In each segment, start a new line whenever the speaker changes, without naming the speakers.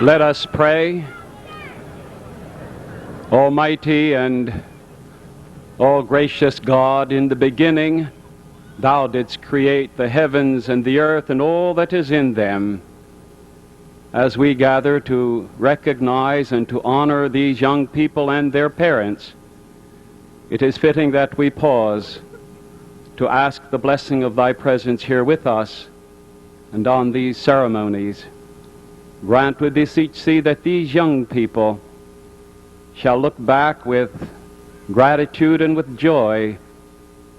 Let us pray. Almighty and all-gracious God, in the beginning Thou didst create the heavens and the earth and all that is in them. As we gather to recognize and to honor these young people and their parents, it is fitting that we pause to ask the blessing of Thy presence here with us and on these ceremonies. Grant, we beseech Thee, that these young people shall look back with gratitude and with joy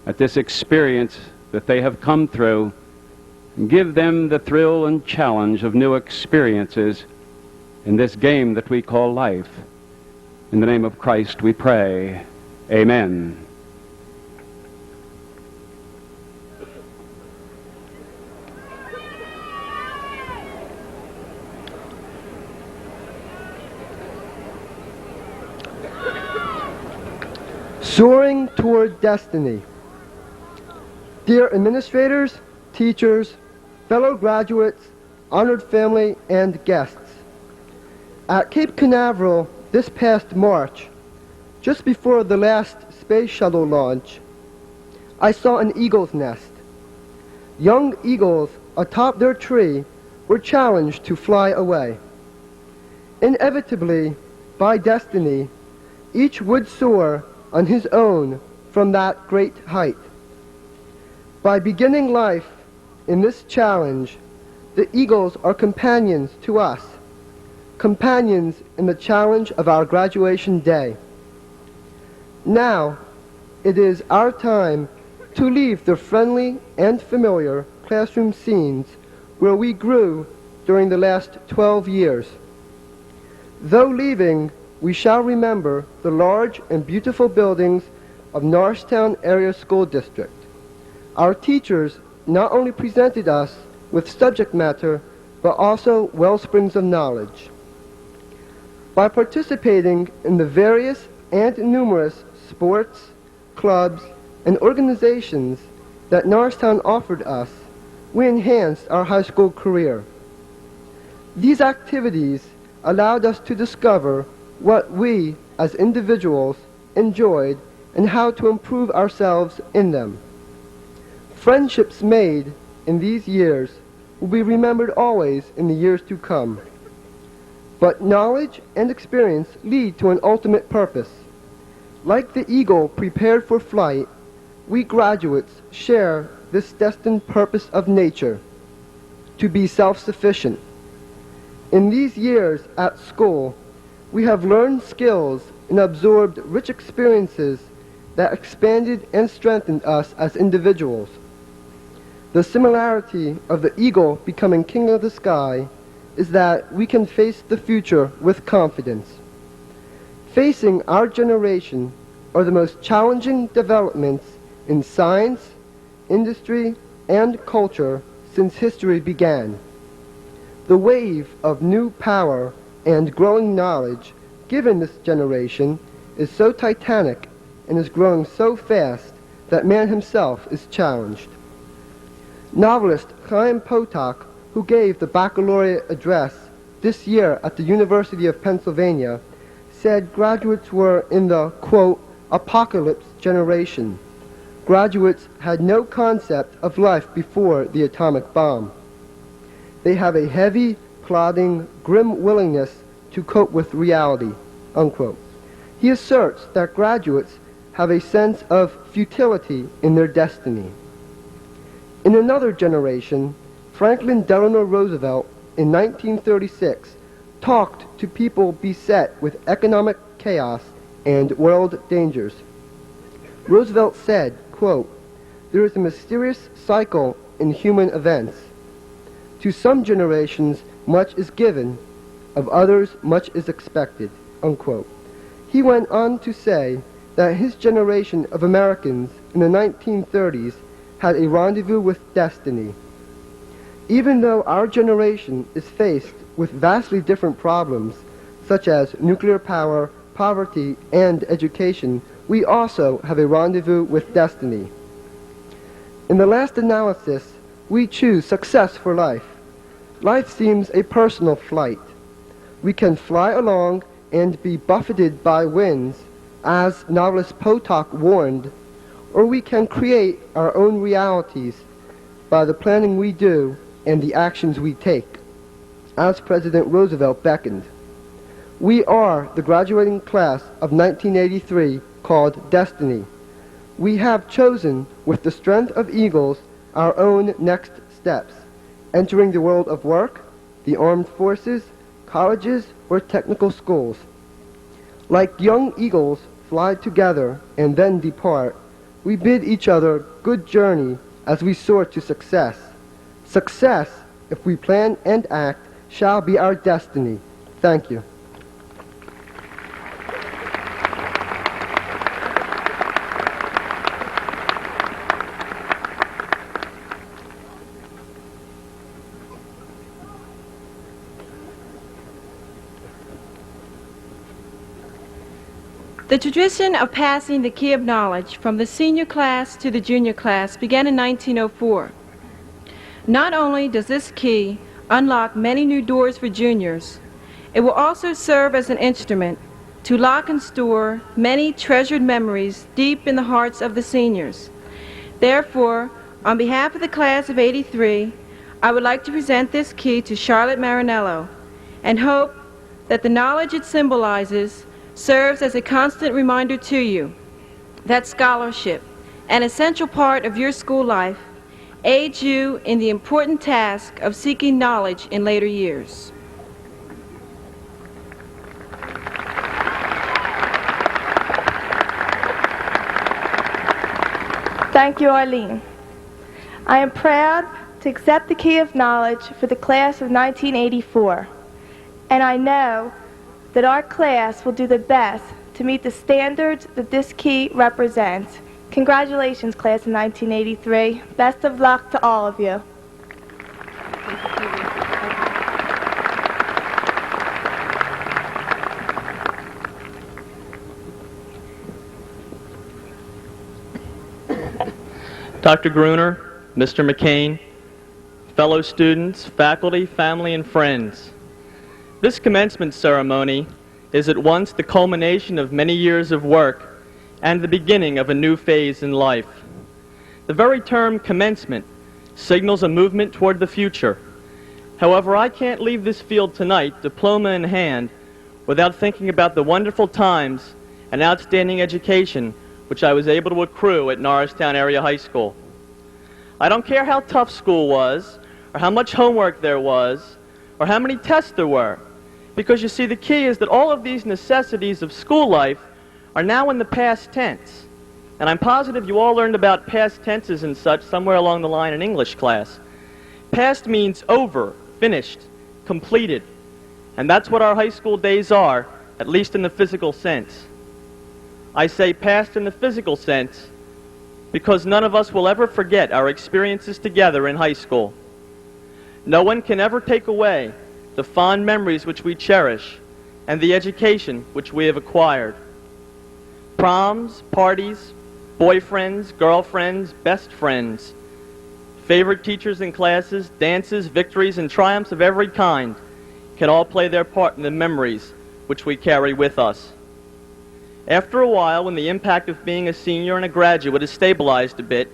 at this experience that they have come through, and give them the thrill and challenge of new experiences in this game that we call life. In the name of Christ we pray. Amen.
Soaring toward destiny. Dear administrators, teachers, fellow graduates, honored family, and guests. At Cape Canaveral this past March, just before the last space shuttle launch, I saw an eagle's nest. Young eagles atop their tree were challenged to fly away. Inevitably, by destiny, each would soar on his own from that great height. By beginning life in this challenge, the eagles are companions to us, companions in the challenge of our graduation day. Now, it is our time to leave the friendly and familiar classroom scenes where we grew during the last 12 years. Though leaving, we shall remember the large and beautiful buildings of Norristown Area School District. Our teachers not only presented us with subject matter, but also wellsprings of knowledge. By participating in the various and numerous sports, clubs, and organizations that Norristown offered us, we enhanced our high school career. These activities allowed us to discover what we as individuals enjoyed and how to improve ourselves in them. Friendships made in these years will be remembered always in the years to come. But knowledge and experience lead to an ultimate purpose. Like the eagle prepared for flight, we graduates share this destined purpose of nature, to be self-sufficient. In these years at school, we have learned skills and absorbed rich experiences that expanded and strengthened us as individuals. The similarity of the eagle becoming king of the sky is that we can face the future with confidence. Facing our generation are the most challenging developments in science, industry, and culture since history began. The wave of new power and growing knowledge given this generation is so titanic and is growing so fast that man himself is challenged. Novelist Chaim Potok, who gave the baccalaureate address this year at the University of Pennsylvania, said graduates were in the, quote, apocalypse generation. Graduates had no concept of life before the atomic bomb. They have a heavy, plodding, grim willingness to cope with reality, unquote. He asserts that graduates have a sense of futility in their destiny. In another generation, Franklin Delano Roosevelt in 1936 talked to people beset with economic chaos and world dangers. Roosevelt said, quote, "There is a mysterious cycle in human events. To some generations, much is given, of others, much is expected," unquote. He went on to say that his generation of Americans in the 1930s had a rendezvous with destiny. Even though our generation is faced with vastly different problems, such as nuclear power, poverty, and education, we also have a rendezvous with destiny. In the last analysis, we choose success for life. Life seems a personal flight. We can fly along and be buffeted by winds, as novelist Potok warned, or we can create our own realities by the planning we do and the actions we take, as President Roosevelt beckoned. We are the graduating class of 1983 called Destiny. We have chosen, with the strength of eagles, our own next steps, entering the world of work, the armed forces, colleges, or technical schools. Like young eagles fly together and then depart, we bid each other good journey as we soar to success. Success, if we plan and act, shall be our destiny. Thank you.
The tradition of passing the key of knowledge from the senior class to the junior class began in 1904. Not only does this key unlock many new doors for juniors, it will also serve as an instrument to lock and store many treasured memories deep in the hearts of the seniors. Therefore, on behalf of the class of '83, I would like to present this key to Charlotte Marinello and hope that the knowledge it symbolizes serves as a constant reminder to you that scholarship, an essential part of your school life, aids you in the important task of seeking knowledge in later years.
Thank you, Arlene. I am proud to accept the key of knowledge for the class of 1984, and I know that our class will do the best to meet the standards that this key represents. Congratulations, class of 1983. Best of luck to all of you.
Dr. Gruner, Mr. McCain, fellow students, faculty, family, and friends. This commencement ceremony is at once the culmination of many years of work and the beginning of a new phase in life. The very term commencement signals a movement toward the future. However, I can't leave this field tonight, diploma in hand, without thinking about the wonderful times and outstanding education which I was able to accrue at Norristown Area High School. I don't care how tough school was, or how much homework there was, or how many tests there were, because you see, the key is that all of these necessities of school life are now in the past tense. And I'm positive you all learned about past tenses and such somewhere along the line in English class. Past means over, finished, completed. And that's what our high school days are, at least in the physical sense. I say past in the physical sense because none of us will ever forget our experiences together in high school. No one can ever take away the fond memories which we cherish and the education which we have acquired. Proms, parties, boyfriends, girlfriends, best friends, favorite teachers and classes, dances, victories, and triumphs of every kind can all play their part in the memories which we carry with us. After a while, when the impact of being a senior and a graduate has stabilized a bit,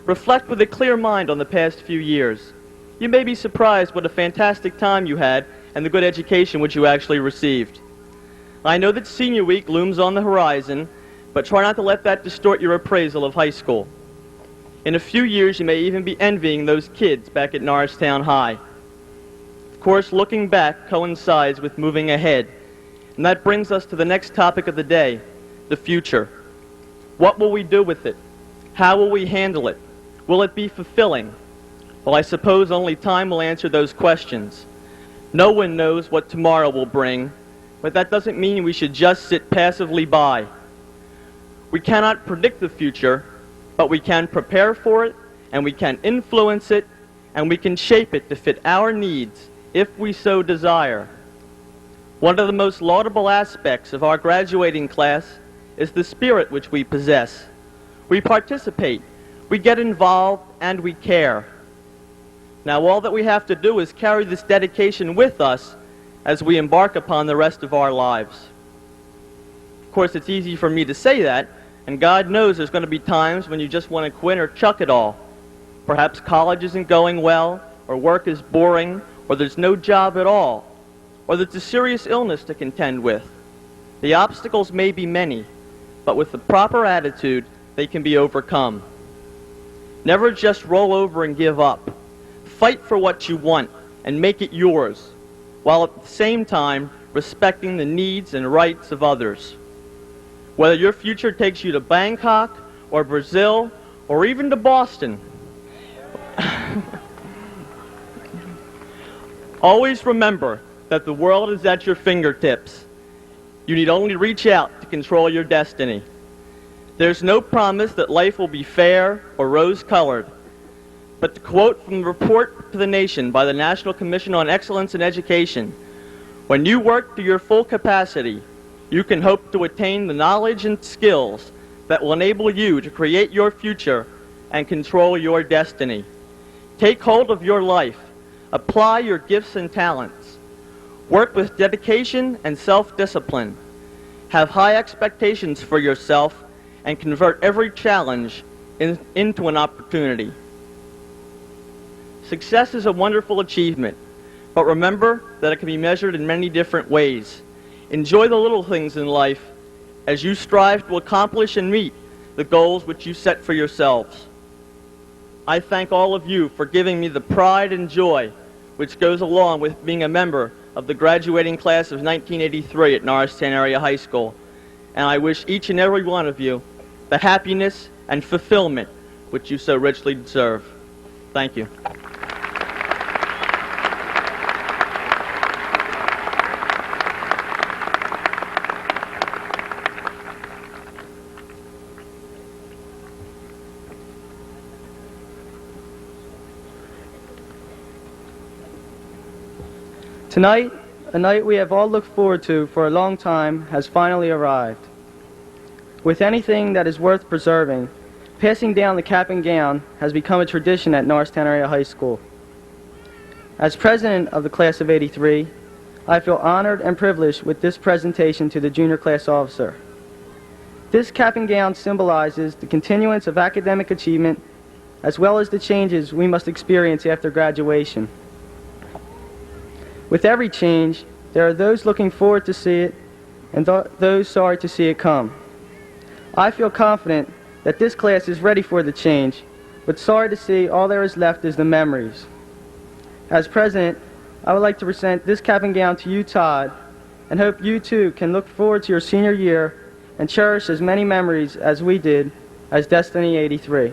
reflect with a clear mind on the past few years. You may be surprised what a fantastic time you had and the good education which you actually received. I know that senior week looms on the horizon, but try not to let that distort your appraisal of high school. In a few years, you may even be envying those kids back at Norristown High. Of course, looking back coincides with moving ahead, and that brings us to the next topic of the day, the future. What will we do with it? How will we handle it? Will it be fulfilling? Well, I suppose only time will answer those questions. No one knows what tomorrow will bring, but that doesn't mean we should just sit passively by. We cannot predict the future, but we can prepare for it, and we can influence it, and we can shape it to fit our needs if we so desire. One of the most laudable aspects of our graduating class is the spirit which we possess. We participate, we get involved, and we care. Now, all that we have to do is carry this dedication with us as we embark upon the rest of our lives. Of course, it's easy for me to say that, and God knows there's going to be times when you just want to quit or chuck it all. Perhaps college isn't going well, or work is boring, or there's no job at all, or there's a serious illness to contend with. The obstacles may be many, but with the proper attitude, they can be overcome. Never just roll over and give up. Fight for what you want and make it yours, while at the same time respecting the needs and rights of others. Whether your future takes you to Bangkok or Brazil or even to Boston, always remember that the world is at your fingertips. You need only reach out to control your destiny. There's no promise that life will be fair or rose-colored. But to quote from the report to the nation by the National Commission on Excellence in Education, when you work to your full capacity, you can hope to attain the knowledge and skills that will enable you to create your future and control your destiny. Take hold of your life. Apply your gifts and talents. Work with dedication and self-discipline. Have high expectations for yourself and convert every challenge into an opportunity. Success is a wonderful achievement, but remember that it can be measured in many different ways. Enjoy the little things in life as you strive to accomplish and meet the goals which you set for yourselves. I thank all of you for giving me the pride and joy which goes along with being a member of the graduating class of 1983 at Norristown Area High School, and I wish each and every one of you the happiness and fulfillment which you so richly deserve. Thank you.
Tonight, a night we have all looked forward to for a long time has finally arrived. With anything that is worth preserving, passing down the cap and gown has become a tradition at Norristown Area High School. As president of the class of '83, I feel honored and privileged with this presentation to the junior class officer. This cap and gown symbolizes the continuance of academic achievement as well as the changes we must experience after graduation. With every change, there are those looking forward to see it and those sorry to see it come. I feel confident that this class is ready for the change, but sorry to see all there is left is the memories. As president, I would like to present this cap and gown to you, Todd, and hope you too can look forward to your senior year and cherish as many memories as we did as Destiny 83.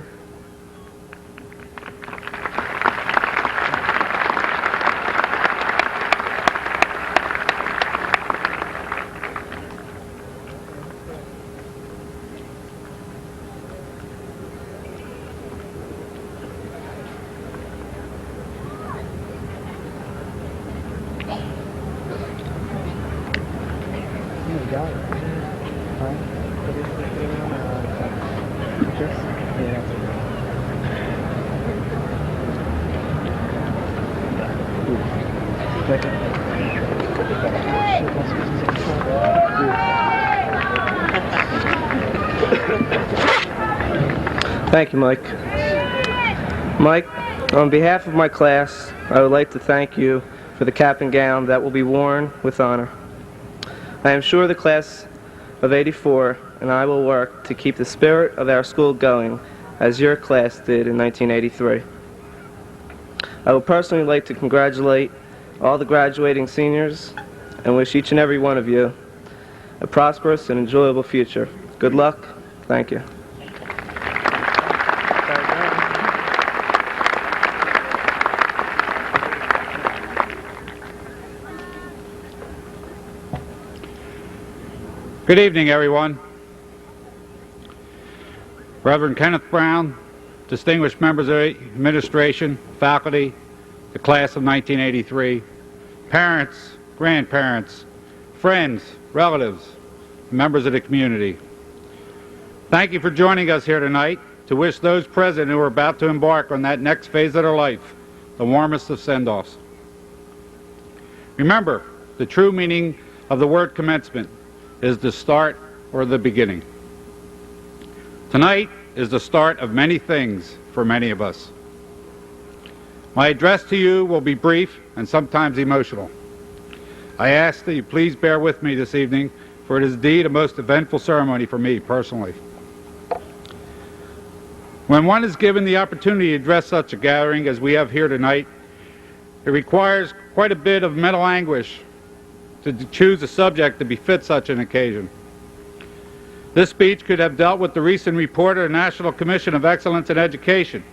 Thank you, Mike. Mike, on behalf of my class, I would like to thank you for the cap and gown that will be worn with honor. I am sure the class of '84 and I will work to keep the spirit of our school going as your class did in 1983. I would personally like to congratulate all the graduating seniors and wish each and every one of you a prosperous and enjoyable future. Good luck. Thank you.
Good evening, everyone. Reverend Kenneth Brown, distinguished members of the administration, faculty, the class of 1983, parents, grandparents, friends, relatives, members of the community. Thank you for joining us here tonight to wish those present who are about to embark on that next phase of their life the warmest of send-offs. Remember, the true meaning of the word commencement is the start or the beginning. Tonight is the start of many things for many of us. My address to you will be brief and sometimes emotional. I ask that you please bear with me this evening, for it is indeed a most eventful ceremony for me personally. When one is given the opportunity to address such a gathering as we have here tonight, it requires quite a bit of mental anguish to choose a subject that befits such an occasion. This speech could have dealt with the recent report of the National Commission of Excellence in Education,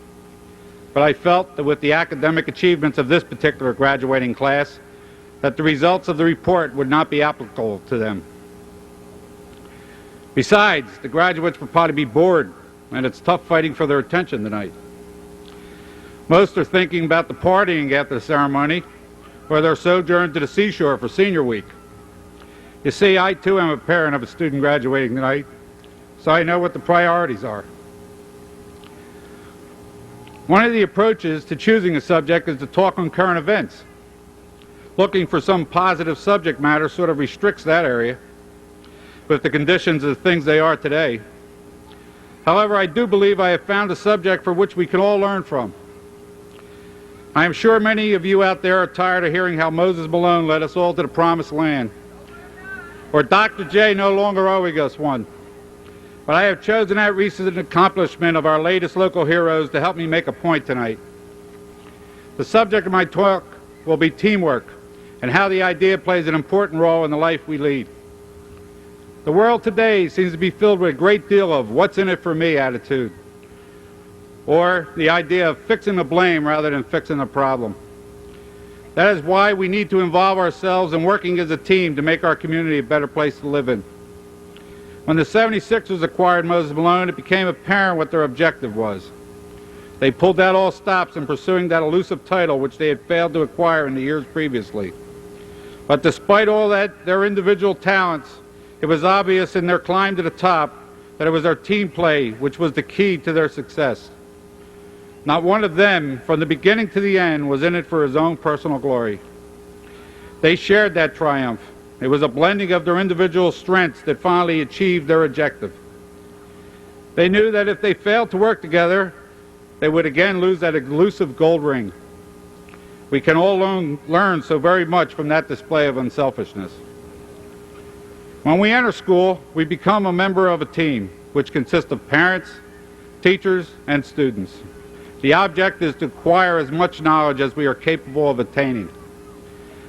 but I felt that with the academic achievements of this particular graduating class, that the results of the report would not be applicable to them. Besides, the graduates will probably be bored, and it's tough fighting for their attention tonight. Most are thinking about the partying after the ceremony, or their sojourn to the seashore for senior week. You see, I too am a parent of a student graduating tonight, so I know what the priorities are. One of the approaches to choosing a subject is to talk on current events. Looking for some positive subject matter sort of restricts that area with the conditions of things they are today. However, I do believe I have found a subject for which we can all learn from. I am sure many of you out there are tired of hearing how Moses Malone led us all to the promised land, or Dr. J no longer owing us one. But I have chosen that recent accomplishment of our latest local heroes to help me make a point tonight. The subject of my talk will be teamwork and how the idea plays an important role in the life we lead. The world today seems to be filled with a great deal of what's in it for me attitude, or the idea of fixing the blame rather than fixing the problem. That is why we need to involve ourselves in working as a team to make our community a better place to live in. When the 76ers acquired Moses Malone, it became apparent what their objective was. They pulled out all stops in pursuing that elusive title which they had failed to acquire in the years previously. But despite all that, their individual talents, it was obvious in their climb to the top that it was their team play which was the key to their success. Not one of them, from the beginning to the end, was in it for his own personal glory. They shared that triumph. It was a blending of their individual strengths that finally achieved their objective. They knew that if they failed to work together, they would again lose that elusive gold ring. We can all learn so very much from that display of unselfishness. When we enter school, we become a member of a team, which consists of parents, teachers, and students. The object is to acquire as much knowledge as we are capable of attaining.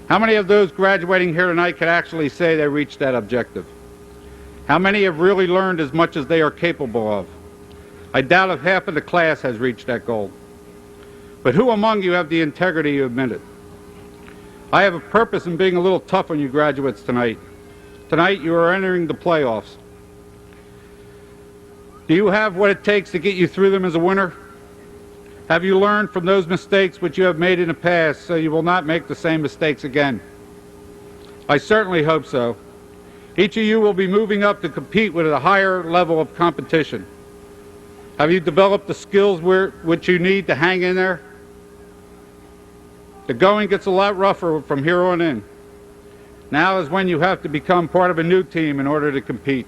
How many of those graduating here tonight can actually say they reached that objective? How many have really learned as much as they are capable of? I doubt if half of the class has reached that goal. But who among you have the integrity to admit it? I have a purpose in being a little tough on you graduates tonight. Tonight you are entering the playoffs. Do you have what it takes to get you through them as a winner? Have you learned from those mistakes which you have made in the past so you will not make the same mistakes again? I certainly hope so. Each of you will be moving up to compete with a higher level of competition. Have you developed the skills which you need to hang in there? The going gets a lot rougher from here on in. Now is when you have to become part of a new team in order to compete.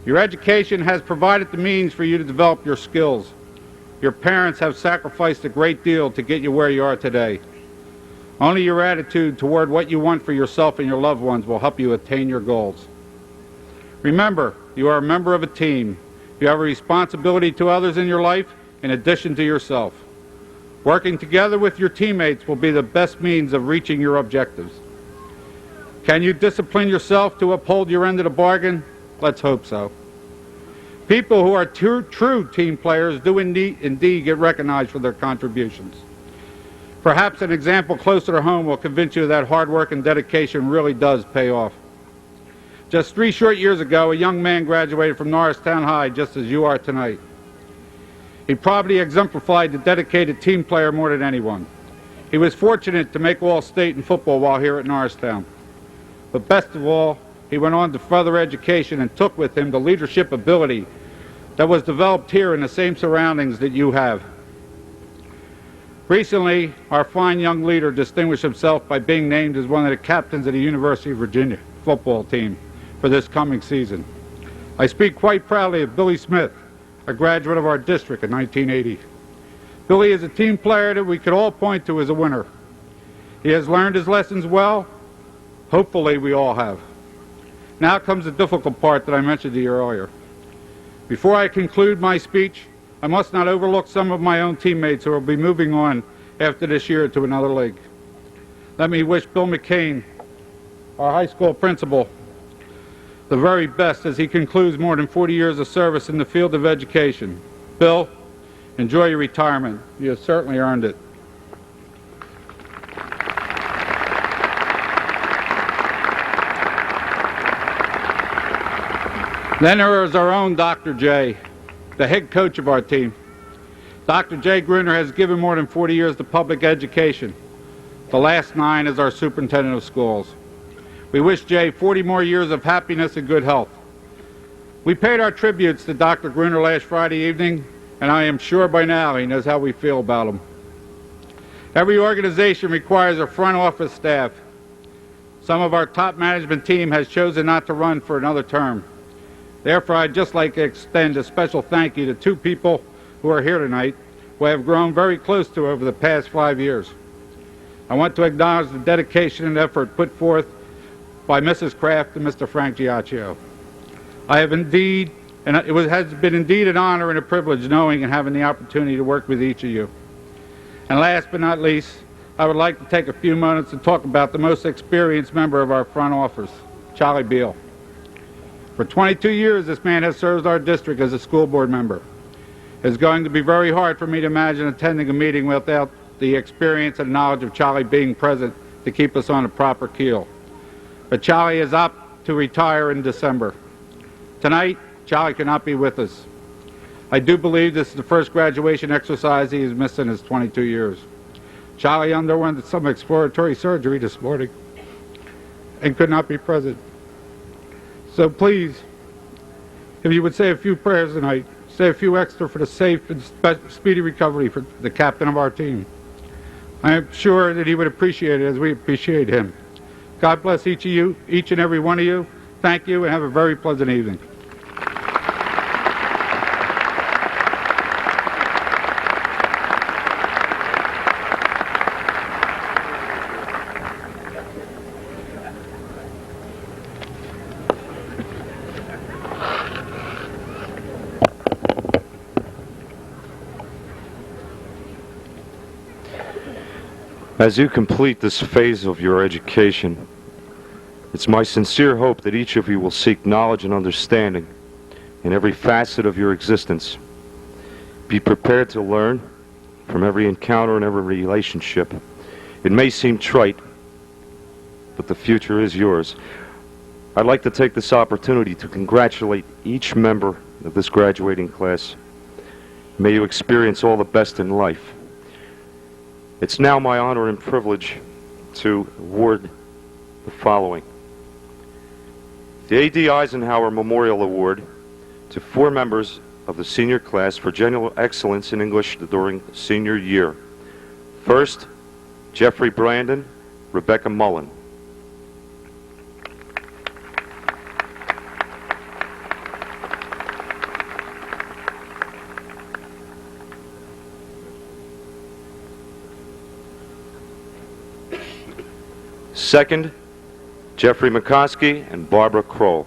Your education has provided the means for you to develop your skills. Your parents have sacrificed a great deal to get you where you are today. Only your attitude toward what you want for yourself and your loved ones will help you attain your goals. Remember, you are a member of a team. You have a responsibility to others in your life in addition to yourself. Working together with your teammates will be the best means of reaching your objectives. Can you discipline yourself to uphold your end of the bargain? Let's hope so. People who are true team players do indeed get recognized for their contributions. Perhaps an example closer to home will convince you that hard work and dedication really does pay off. Just 3 short years ago, a young man graduated from Norristown High just as you are tonight. He probably exemplified the dedicated team player more than anyone. He was fortunate to make All-State in football while here at Norristown. But best of all, he went on to further education and took with him the leadership ability that was developed here in the same surroundings that you have. Recently, our fine young leader distinguished himself by being named as one of the captains of the University of Virginia football team for this coming season. I speak quite proudly of Billy Smith, a graduate of our district in 1980. Billy is a team player that we could all point to as a winner. He has learned his lessons well. Hopefully we all have. Now comes the difficult part that I mentioned to you earlier. Before I conclude my speech, I must not overlook some of my own teammates who will be moving on after this year to another league. Let me wish Bill McCain, our high school principal, the very best as he concludes more than 40 years of service in the field of education. Bill, enjoy your retirement. You have certainly earned it. Then there is our own Dr. J, the head coach of our team. Dr. J. Gruner has given more than 40 years to public education. The last 9 as our superintendent of schools. We wish Jay 40 more years of happiness and good health. We paid our tributes to Dr. Gruner last Friday evening, and I am sure by now he knows how we feel about him. Every organization requires a front office staff. Some of our top management team has chosen not to run for another term. Therefore, I'd just like to extend a special thank you to 2 people who are here tonight who I have grown very close to over the past 5 years. I want to acknowledge the dedication and effort put forth by Mrs. Kraft and Mr. Frank Giacchio. I have indeed, and has been indeed an honor and a privilege knowing and having the opportunity to work with each of you. And last but not least, I would like to take a few moments to talk about the most experienced member of our front office, Charlie Beal. For 22 years, this man has served our district as a school board member. It's going to be very hard for me to imagine attending a meeting without the experience and knowledge of Charlie being present to keep us on a proper keel. But Charlie is up to retire in December. Tonight, Charlie cannot be with us. I do believe this is the first graduation exercise he has missed in his 22 years. Charlie underwent some exploratory surgery this morning and could not be present. So please, if you would say a few prayers tonight, say a few extra for the safe and speedy recovery for the captain of our team. I am sure that he would appreciate it as we appreciate him. God bless each of you, each and every one of you. Thank you, and have a very pleasant evening.
As you complete this phase of your education, it's my sincere hope that each of you will seek knowledge and understanding in every facet of your existence. Be prepared to learn from every encounter and every relationship. It may seem trite, but the future is yours. I'd like to take this opportunity to congratulate each member of this graduating class. May you experience all the best in life. It's now my honor and privilege to award the following. The A.D. Eisenhower Memorial Award to 4 members of the senior class for general excellence in English during senior year. First, Jeffrey Brandon, Rebecca Mullen. Second, Jeffrey McCoskey and Barbara Kroll.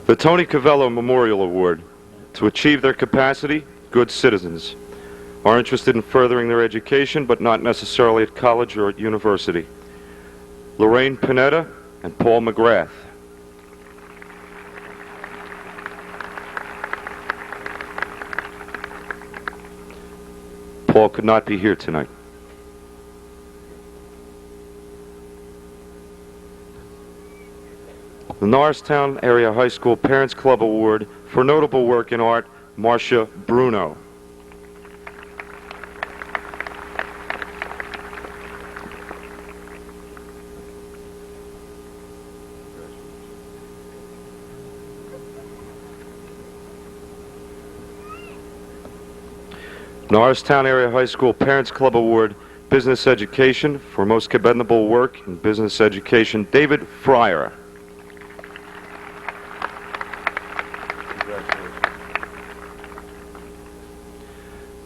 The Tony Cavello Memorial Award to achieve their capacity, good citizens. Are interested in furthering their education, but not necessarily at college or at university. Lorraine Panetta and Paul McGrath. Paul could not be here tonight. The Norristown Area High School Parents Club Award for notable work in art, Marcia Bruno. Norristown Area High School Parents Club Award, Business Education, for most commendable work in business education, David Fryer.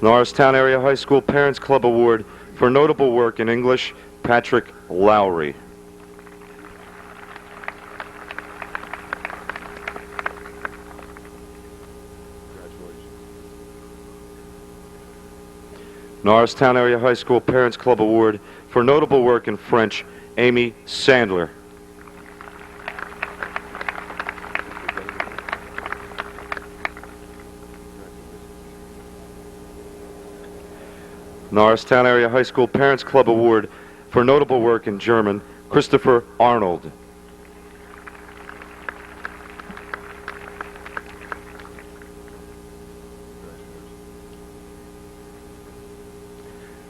Norristown Area High School Parents Club Award for notable work in English, Patrick Lowry. Norristown Area High School Parents Club Award for notable work in French, Amy Sandler. Norristown Area High School Parents Club Award for notable work in German, Christopher Arnold.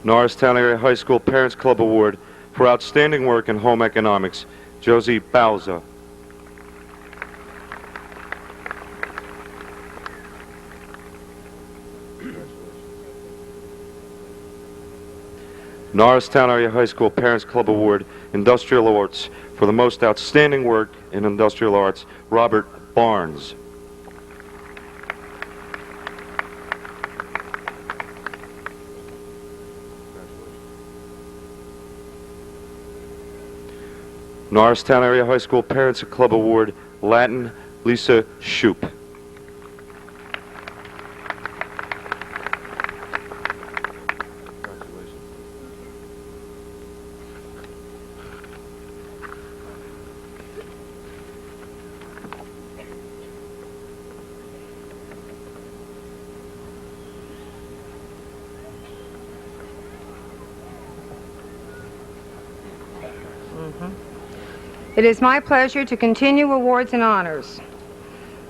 Norristown Area High School Parents Club Award for outstanding work in home economics, Josie Bauza. Norristown Area High School Parents Club Award, Industrial Arts, for the most outstanding work in industrial arts, Robert Barnes. Norristown Area High School Parents Club Award, Latin, Lisa Shoup.
It is my pleasure to continue awards and honors.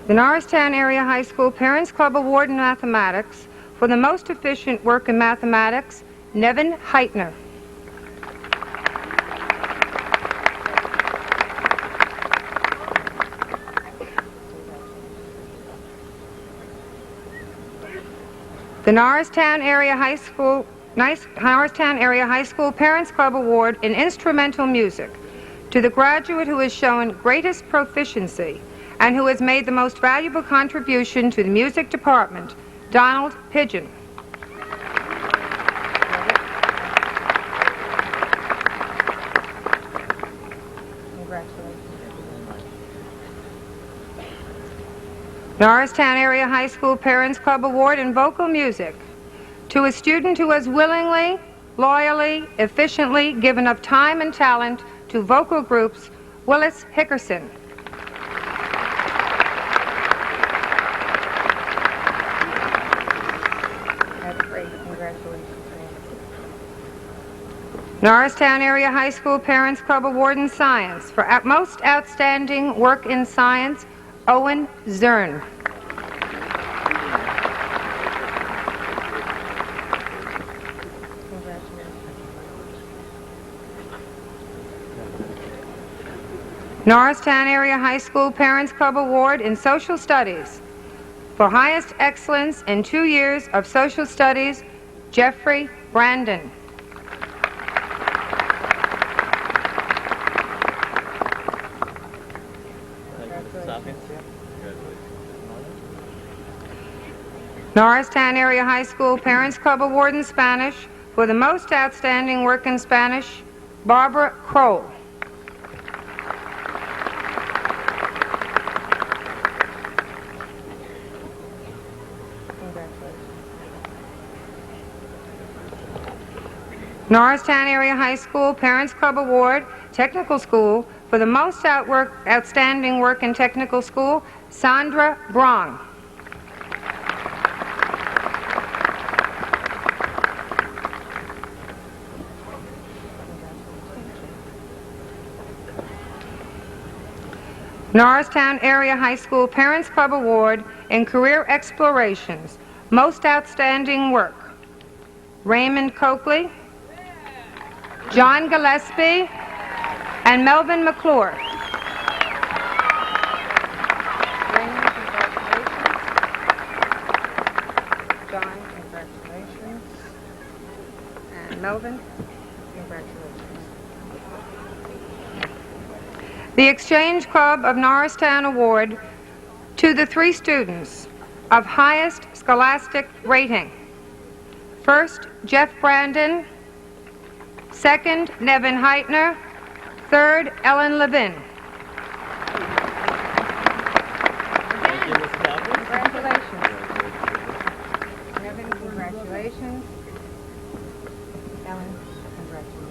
The Norristown Area High School Parents Club Award in Mathematics for the most efficient work in mathematics, Nevin Heitner. The Norristown Area High School Parents Club Award in Instrumental Music to the graduate who has shown greatest proficiency and who has made the most valuable contribution to the music department, Donald Pigeon. Norristown Area High School Parents Club Award in Vocal Music to a student who has willingly, loyally, efficiently given up time and talent to vocal groups, Willis Hickerson. That's great. Congratulations. Norristown Area High School Parents Club Award in Science for most outstanding work in science, Owen Zern. Norristown Area High School Parents Club Award in Social Studies for highest excellence in 2 years of social studies, Jeffrey Brandon. Norristown Area High School Parents Club Award in Spanish for the most outstanding work in Spanish, Barbara Kroll. Norristown Area High School Parents Club Award, Technical School, for the most outstanding work in technical school, Sandra Brong. Norristown Area High School Parents Club Award in Career Explorations, most outstanding work, Raymond Coakley, John Gillespie, and Melvin McClure. Raymond, congratulations. John, congratulations. Melvin, congratulations. The Exchange Club of Norristown Award to the 3 students of highest scholastic rating. First, Jeff Brandon. Second, Nevin Heitner. Third, Ellen Levin. Congratulations. Nevin, congratulations. Ellen, congratulations.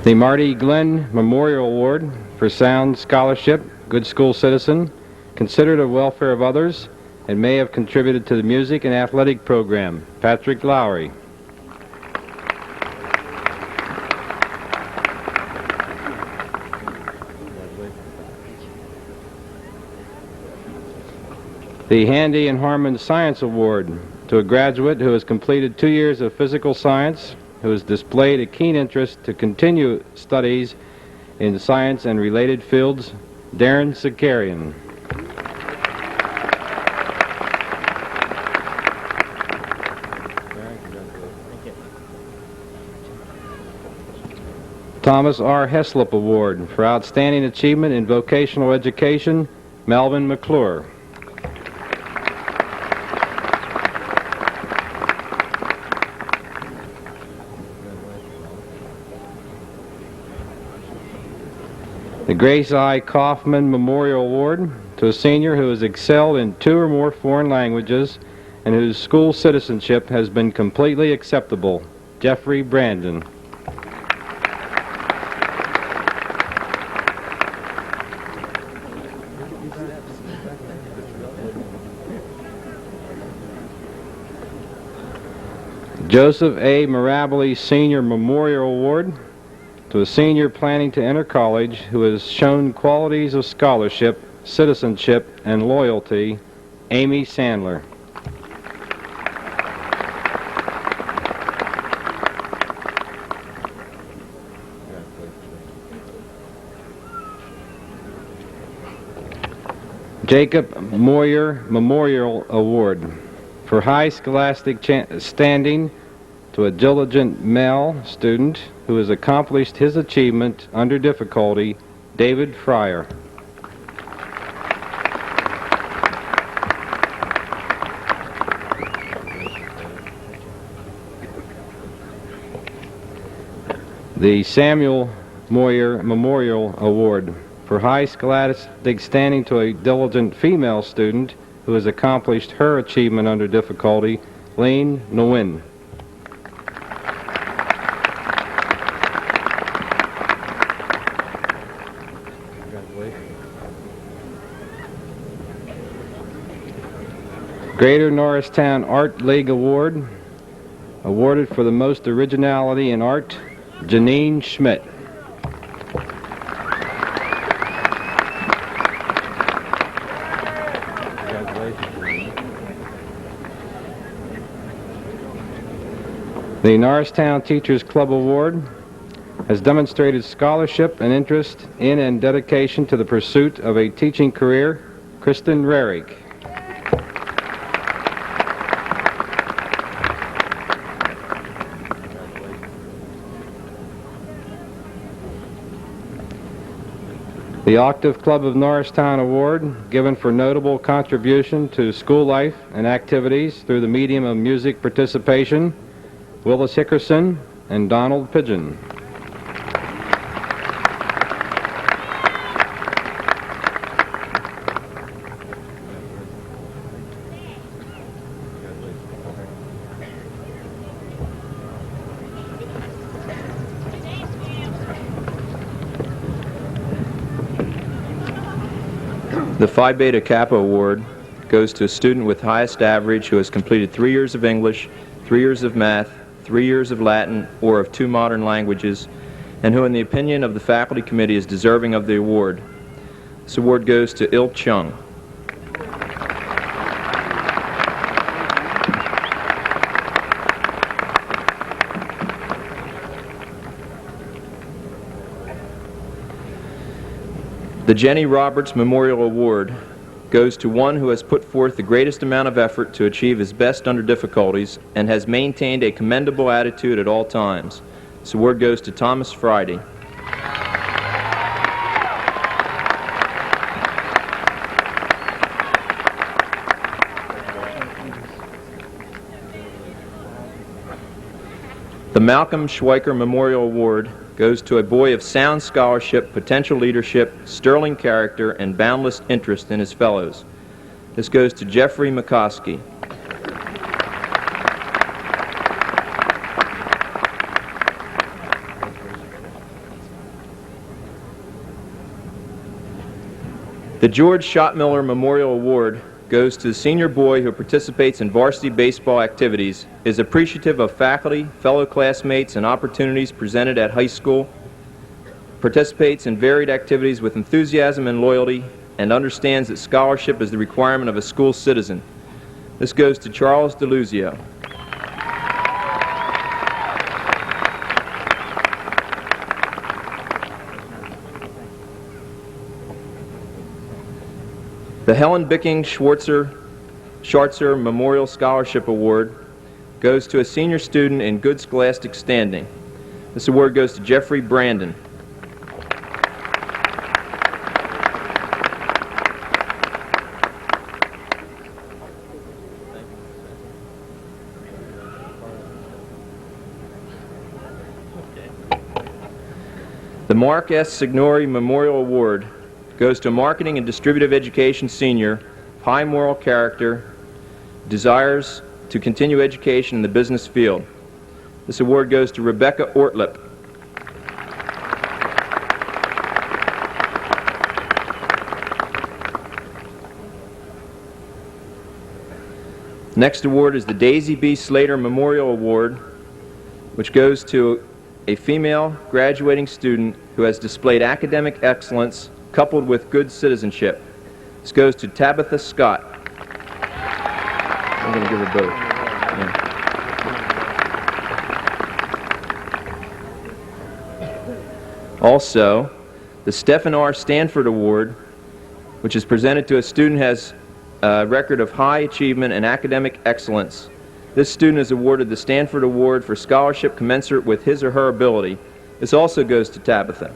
The Marty Glenn Memorial Award for Sound Scholarship, Good School Citizen, considered the welfare of others, and may have contributed to the music and athletic program. Patrick Lowry. The Handy and Harmon Science Award to a graduate who has completed 2 years of physical science, who has displayed a keen interest to continue studies in science and related fields, Darren Zakarian. Thomas R. Heslop Award for Outstanding Achievement in Vocational Education, Melvin McClure. The Grace I. Kaufman Memorial Award to a senior who has excelled in 2 or more foreign languages and whose school citizenship has been completely acceptable, Jeffrey Brandon. Joseph A. Mirabile Senior Memorial Award to a senior planning to enter college who has shown qualities of scholarship, citizenship, and loyalty, Amy Sandler. Jacob Moyer Memorial Award for high scholastic standing to a diligent male student who has accomplished his achievement under difficulty, David Fryer. The Samuel Moyer Memorial Award for high scholastic standing to a diligent female student who has accomplished her achievement under difficulty, Lane Nguyen. Greater Norristown Art League Award, awarded for the most originality in art, Janine Schmidt. The Norristown Teachers Club Award has demonstrated scholarship and interest in and dedication to the pursuit of a teaching career, Kristen Rarick. The Octave Club of Norristown Award, given for notable contribution to school life and activities through the medium of music participation, Willis Hickerson and Donald Pigeon.
The Phi Beta Kappa Award goes to a student with highest average who has completed 3 years of English, 3 years of math, 3 years of Latin, or of 2 modern languages, and who in the opinion of the faculty committee is deserving of the award. This award goes to Il Chung. The Jenny Roberts Memorial Award goes to one who has put forth the greatest amount of effort to achieve his best under difficulties and has maintained a commendable attitude at all times. This award goes to Thomas Friday. The Malcolm Schweiker Memorial Award goes to a boy of sound scholarship, potential leadership, sterling character, and boundless interest in his fellows. This goes to Jeffrey McCoskey. The George Schottmiller Memorial Award goes to the senior boy who participates in varsity baseball activities, is appreciative of faculty, fellow classmates, and opportunities presented at high school, participates in varied activities with enthusiasm and loyalty, and understands that scholarship is the requirement of a school citizen. This goes to Charles DeLuzio. The Helen Bicking Schwartzer Memorial Scholarship Award goes to a senior student in good scholastic standing. This award goes to Jeffrey Brandon. The Mark S. Signori Memorial Award goes to a marketing and distributive education senior, high moral character, desires to continue education in the business field. This award goes to Rebecca Ortlip. Next award is the Daisy B. Slater Memorial Award, which goes to a female graduating student who has displayed academic excellence coupled with good citizenship. This goes to Tabitha Scott. I'm going to give her both. Yeah. Also, the Stephen R. Stanford Award, which is presented to a student who has a record of high achievement and academic excellence. This student is awarded the Stanford Award for scholarship commensurate with his or her ability. This also goes to Tabitha.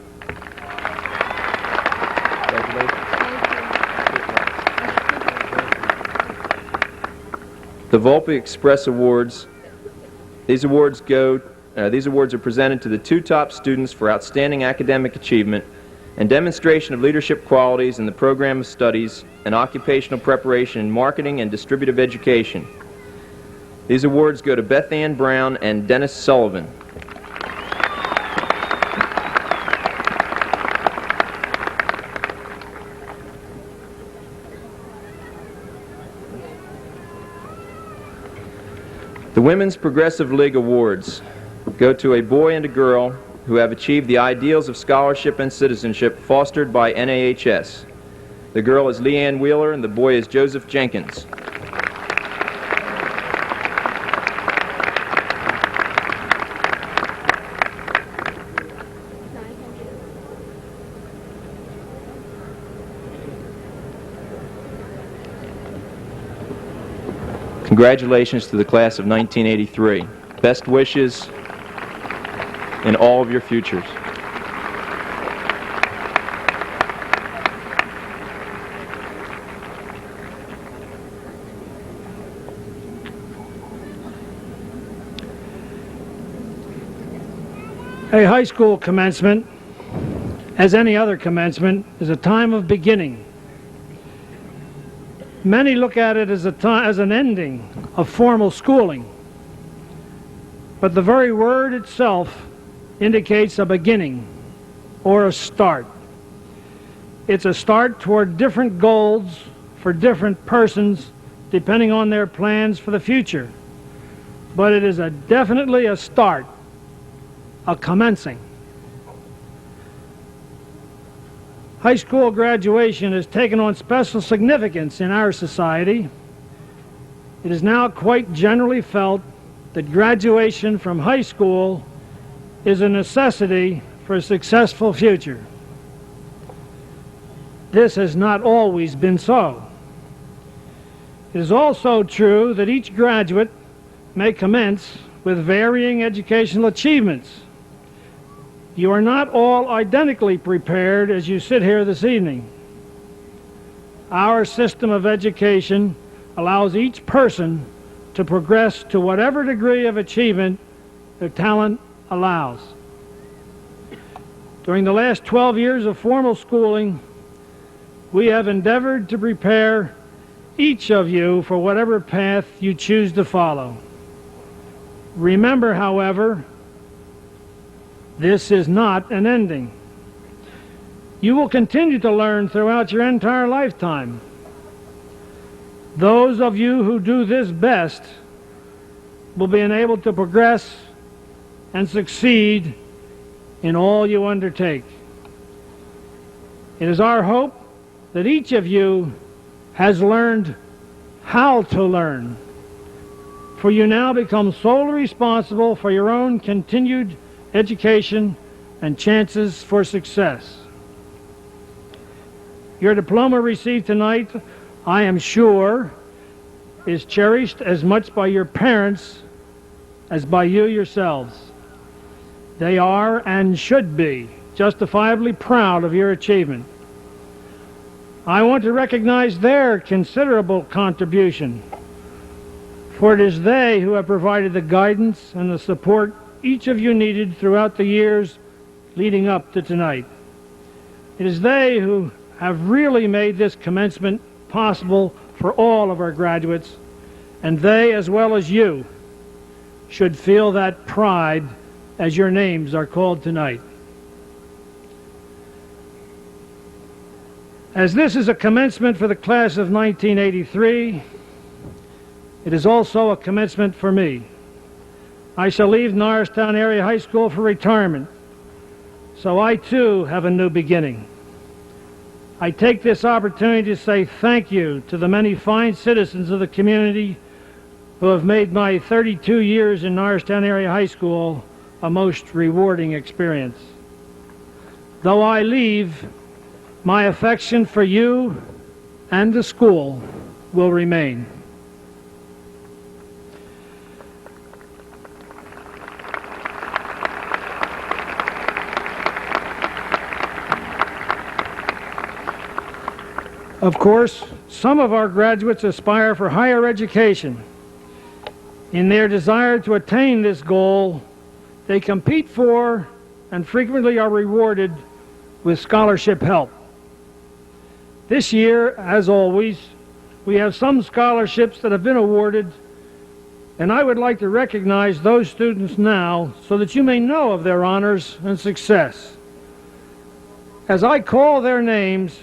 The Volpe Express Awards. These awards are presented to the two top students for outstanding academic achievement and demonstration of leadership qualities in the program of studies and occupational preparation in marketing and distributive education. These awards go to Beth Ann Brown and Dennis Sullivan. The Women's Progressive League Awards go to a boy and a girl who have achieved the ideals of scholarship and citizenship fostered by NAHS. The girl is Leanne Wheeler and the boy is Joseph Jenkins. Congratulations to the class of 1983. Best wishes in all of your futures.
A high school commencement, as any other commencement, is a time of beginning. Many look at it as an ending of formal schooling, but the very word itself indicates a beginning or a start. It's a start toward different goals for different persons depending on their plans for the future, but it is definitely a start, a commencing. High school graduation has taken on special significance in our society. It is now quite generally felt that graduation from high school is a necessity for a successful future. this has not always been so. It is also true that each graduate may commence with varying educational achievements. You are not all identically prepared as you sit here this evening. Our system of education allows each person to progress to whatever degree of achievement their talent allows. During the last 12 years of formal schooling, we have endeavored to prepare each of you for whatever path you choose to follow. Remember, however, this is not an ending. You will continue to learn throughout your entire lifetime. Those of you who do this best will be enabled to progress and succeed in all you undertake. It is our hope that each of you has learned how to learn, for you now become solely responsible for your own continued education and chances for success. Your diploma received tonight, I am sure, is cherished as much by your parents as by you yourselves. They are and should be justifiably proud of your achievement. I want to recognize their considerable contribution, for it is they who have provided the guidance and the support each of you needed throughout the years leading up to tonight. It is they who have really made this commencement possible for all of our graduates, and they, as well as you, should feel that pride as your names are called tonight. As this is a commencement for the class of 1983, it is also a commencement for me. I shall leave Norristown Area High School for retirement, so I too have a new beginning. I take this opportunity to say thank you to the many fine citizens of the community who have made my 32 years in Norristown Area High School a most rewarding experience. Though I leave, my affection for you and the school will remain. Of course, some of our graduates aspire for higher education. In their desire to attain this goal, they compete for and frequently are rewarded with scholarship help. This year, as always, we have some scholarships that have been awarded, and I would like to recognize those students now so that you may know of their honors and success. As I call their names,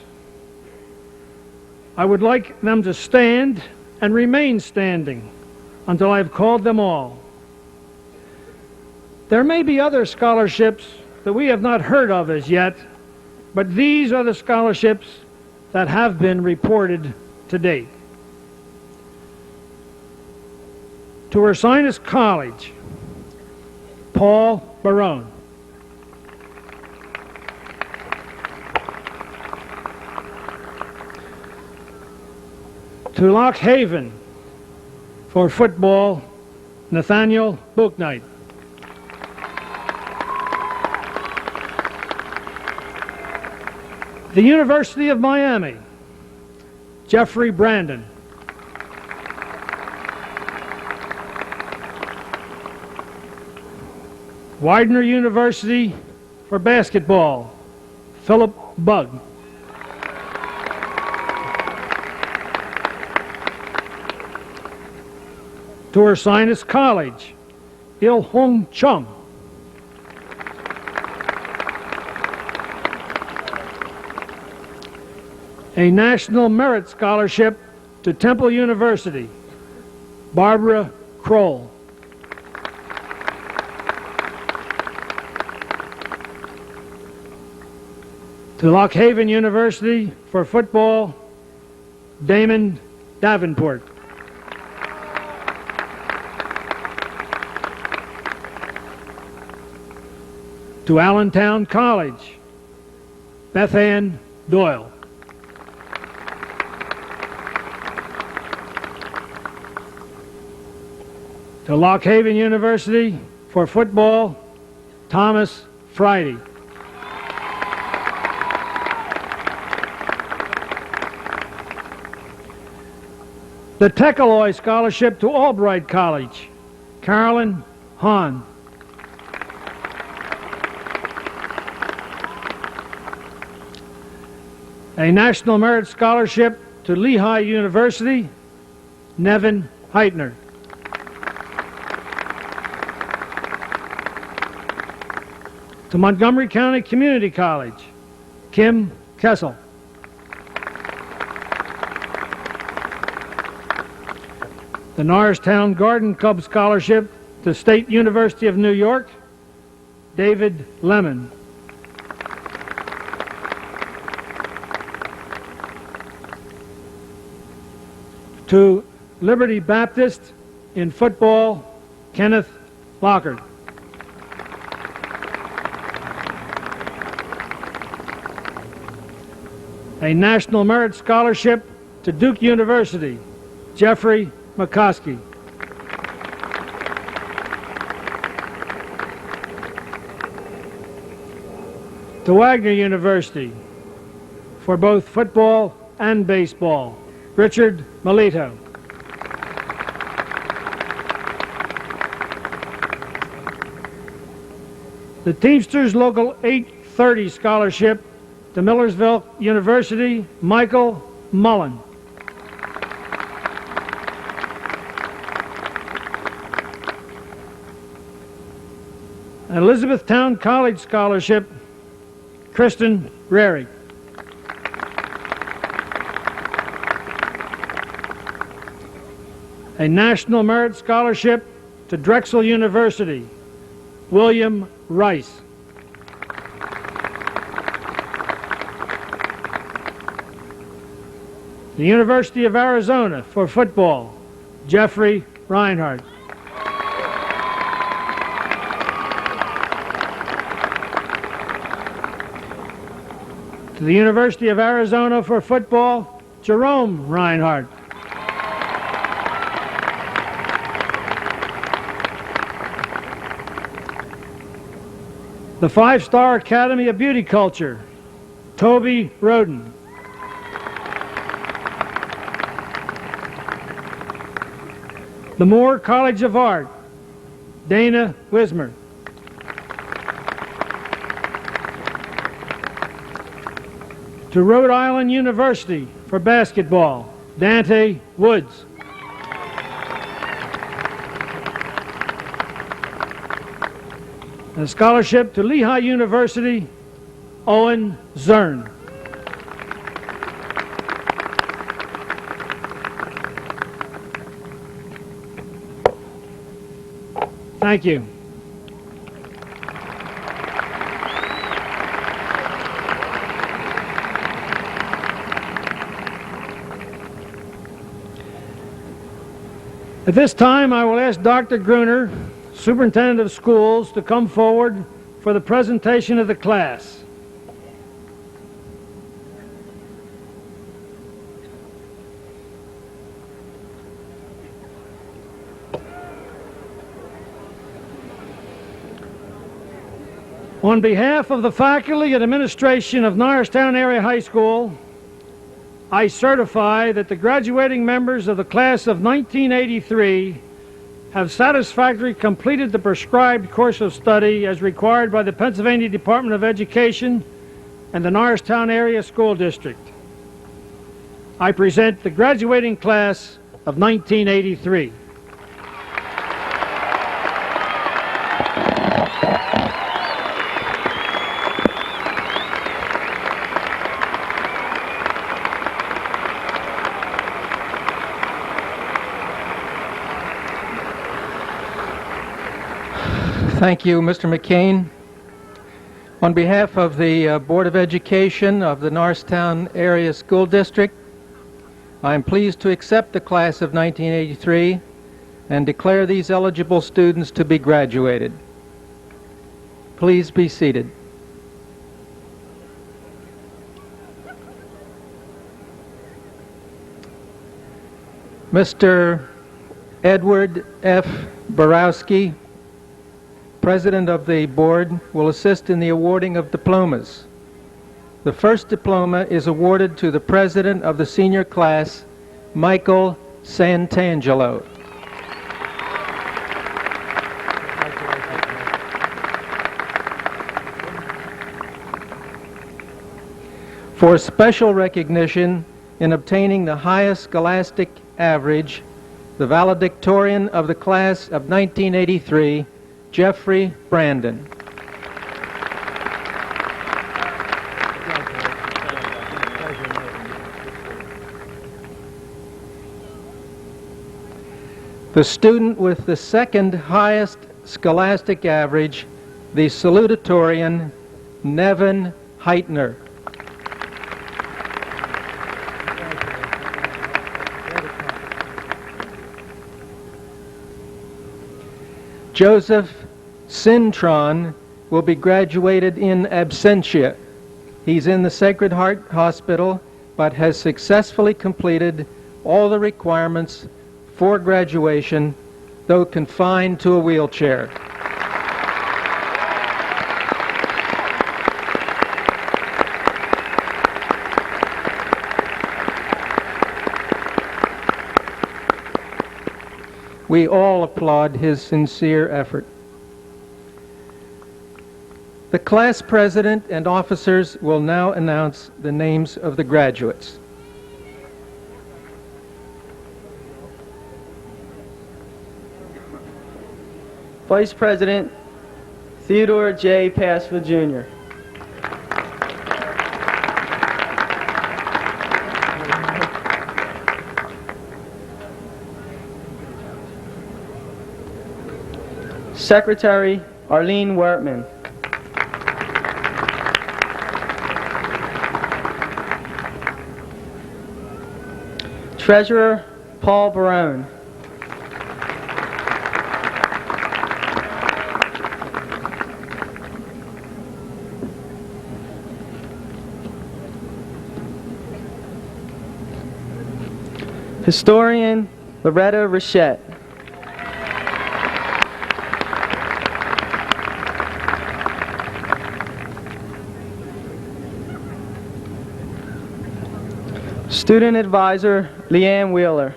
I would like them to stand and remain standing until I've called them all. There may be other scholarships that we have not heard of as yet, but these are the scholarships that have been reported to date. To Ursinus College, Paul Barone. To Lock Haven, for football, Nathaniel Booknight. The University of Miami, Jeffrey Brandon. Widener University for basketball, Philip Bugg. To Ursinus College, Il Hong Chung. A National Merit Scholarship to Temple University, Barbara Kroll. To Lock Haven University for football, Damon Davenport. To Allentown College, Beth Ann Doyle. To Lock Haven University for football, Thomas Friday. The Techaloy Scholarship to Albright College, Carolyn Hahn. A National Merit Scholarship to Lehigh University, Nevin Heitner. To Montgomery County Community College, Kim Kessel. The Norristown Garden Club Scholarship to State University of New York, David Lemon. To Liberty Baptist in football, Kenneth Lockard. A National Merit Scholarship to Duke University, Jeffrey McCoskey. To Wagner University for both football and baseball, Richard Melito. The Teamsters Local 830 Scholarship to Millersville University, Michael Mullen. Elizabethtown College Scholarship, Kristen Rary. A National Merit Scholarship to Drexel University, William Rice. The University of Arizona for football, Jeffrey Reinhardt. To the University of Arizona for football, Jerome Reinhardt. The Five-Star Academy of Beauty Culture, Toby Roden. The Moore College of Art, Dana Wismer. To Rhode Island University for basketball, Dante Woods. A scholarship to Lehigh University, Owen Zern. Thank you. At this time, I will ask Dr. Gruner, Superintendent of Schools, to come forward for the presentation of the class. On behalf of the faculty and administration of Norristown Area High School, I certify that the graduating members of the class of 1983 have satisfactorily completed the prescribed course of study as required by the Pennsylvania Department of Education and the Norristown Area School District. I present the graduating class of 1983.
Thank you, Mr. McCain. On behalf of the Board of Education of the Norristown Area School District, I am pleased to accept the class of 1983 and declare these eligible students to be graduated. Please be seated. Mr. Edward F. Borowski, President of the Board, will assist in the awarding of diplomas. The first diploma is awarded to the President of the Senior Class, Michael Santangelo. For special recognition in obtaining the highest scholastic average, the valedictorian of the class of 1983, Jeffrey Brandon. The student with the second highest scholastic average, the salutatorian, Nevin Heitner. Joseph Cintron will be graduated in absentia. He's in the Sacred Heart Hospital, but has successfully completed all the requirements for graduation, though confined to a wheelchair. We all applaud his sincere effort. The class president and officers will now announce the names of the graduates.
Vice President Theodore J. Passfield, Jr. Secretary Arlene Wertman. Treasurer Paul Barone. Historian Loretta Richette. Student Advisor Leanne Wheeler.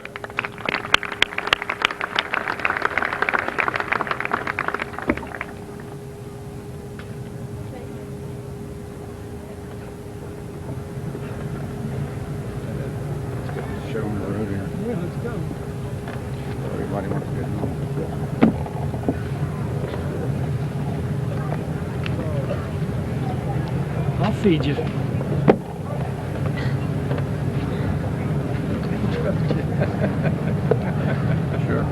Show them the road here. Yeah, let's go. Everybody wants to get home.
I'll feed you.
Sure.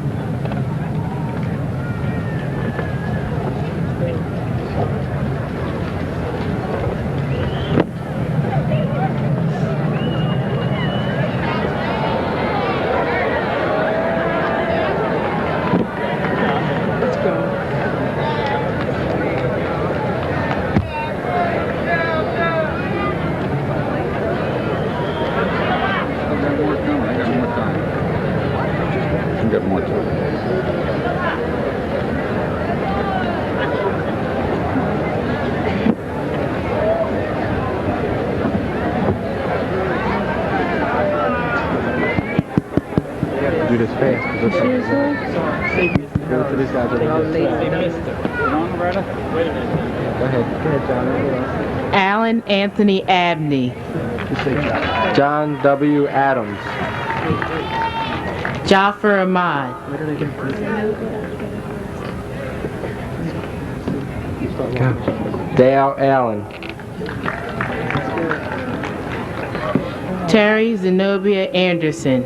Let's go.
I've got more coming. I got more time. I've got more time.
Do this fast, because go to this guy.
On, Loretta? Wait a minute.
Go ahead, John.
Alan Anthony Abney.
John W. Adams.
Jaffer Ahmad.
Dale Allen.
Terry Zenobia Anderson.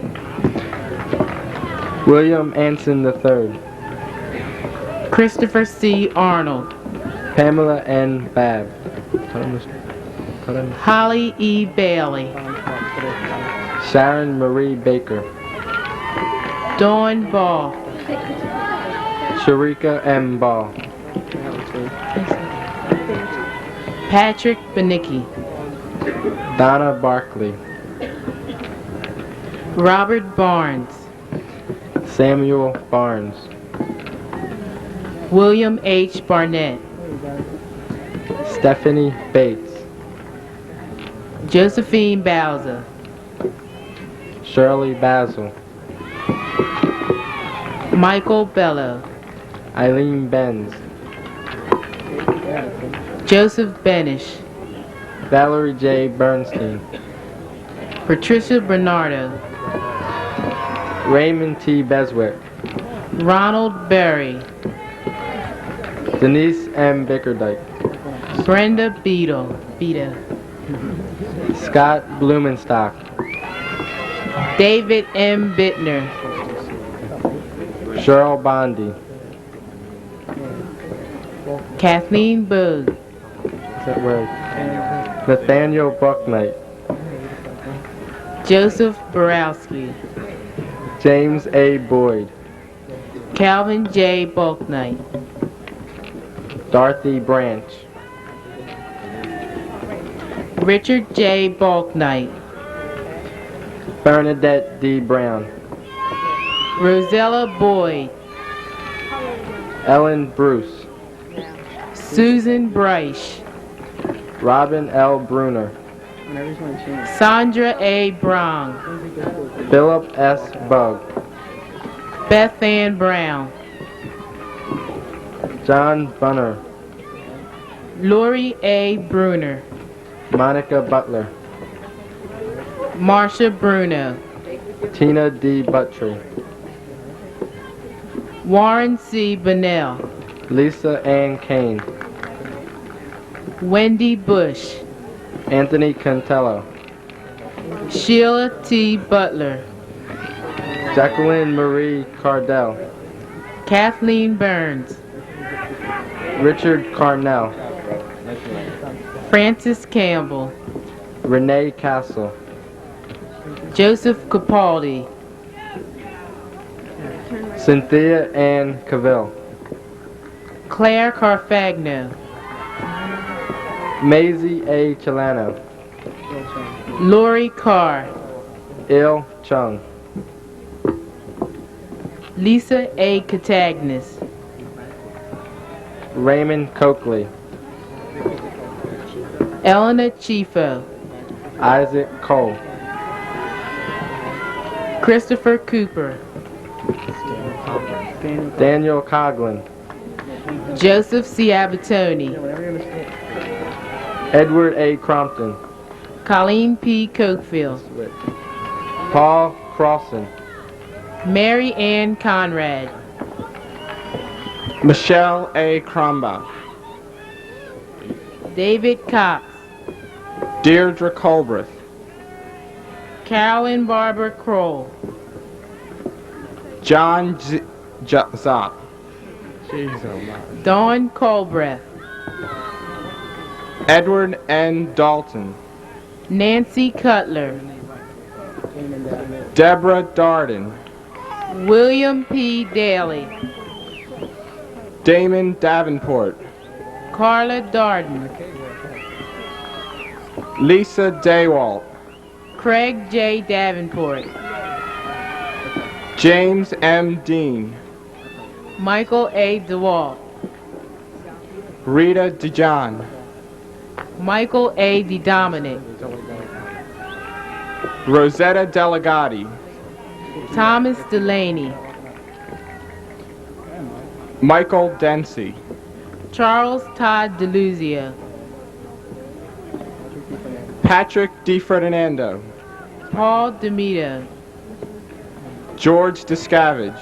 William Anson III.
Christopher C. Arnold.
Pamela N. Babb.
Holly E. Bailey.
Sharon Marie Baker.
Dawn Ball.
Sharika M. Ball.
Patrick Benicki.
Donna Barkley.
Robert Barnes.
Samuel Barnes.
William H. Barnett,
Stephanie Bates,
Josephine Bowser,
Shirley Basil,
Michael Bello,
Eileen Benz,
Joseph Benish,
Valerie J. Bernstein,
Patricia Bernardo,
Raymond T. Beswick,
Ronald Berry,
Denise M. Bickerdike,
Brenda Beadle,
Scott Blumenstock,
David M. Bittner,
Cheryl Bondi,
Kathleen Boog,
is that word? Nathaniel Bucknight,
Joseph Borowski,
James A. Boyd,
Calvin J. Bulknight,
Dorothy Branch,
Richard J. Bulknight,
Bernadette D. Brown,
Rosella Boyd,
Ellen Bruce,
Susan Bryce,
Robin L. Bruner,
Sandra A. Brown,
Philip S. Bugg,
Beth Ann Brown,
John Bunner,
Lori A. Bruner,
Monica Butler,
Marcia Bruno,
Tina D. Buttry,
Warren C. Bonnell,
Lisa Ann Kane,
Wendy Bush,
Anthony Cantello,
Sheila T. Butler,
Jacqueline Marie Cardell,
Kathleen Burns,
Richard Carnell,
Francis Campbell,
Renee Castle,
Joseph Capaldi,
Cynthia Ann Cavill,
Claire Carfagno,
Maisie A. Chilano,
Lori Carr,
Il Chung,
Lisa A. Catagnis,
Raymond Coakley,
Eleanor Chifo,
Isaac Cole,
Christopher Cooper,
Daniel Coughlin,
Joseph C. Abatoni,
Edward A. Crompton,
Colleen P. Cokefield,
Paul Crossan,
Mary Ann Conrad,
Michelle A. Krombach,
David Cox,
Deirdre Colbreth,
Carolyn Barbara Kroll,
John Zopp,
Dawn Colbreth,
Edward N. Dalton,
Nancy Cutler,
Deborah Darden,
William P. Daly,
Damon Davenport,
Carla Darden,
Lisa Daywalt,
Craig J. Davenport,
James M. Dean,
Michael A. DeWalt,
Rita DeJohn,
Michael A. DeDominic,
Rosetta Delegati,
Thomas Delaney,
Michael Dempsey,
Charles Todd DeLuzio,
Patrick DiFerdinando,
Paul DeMito,
George Discavage,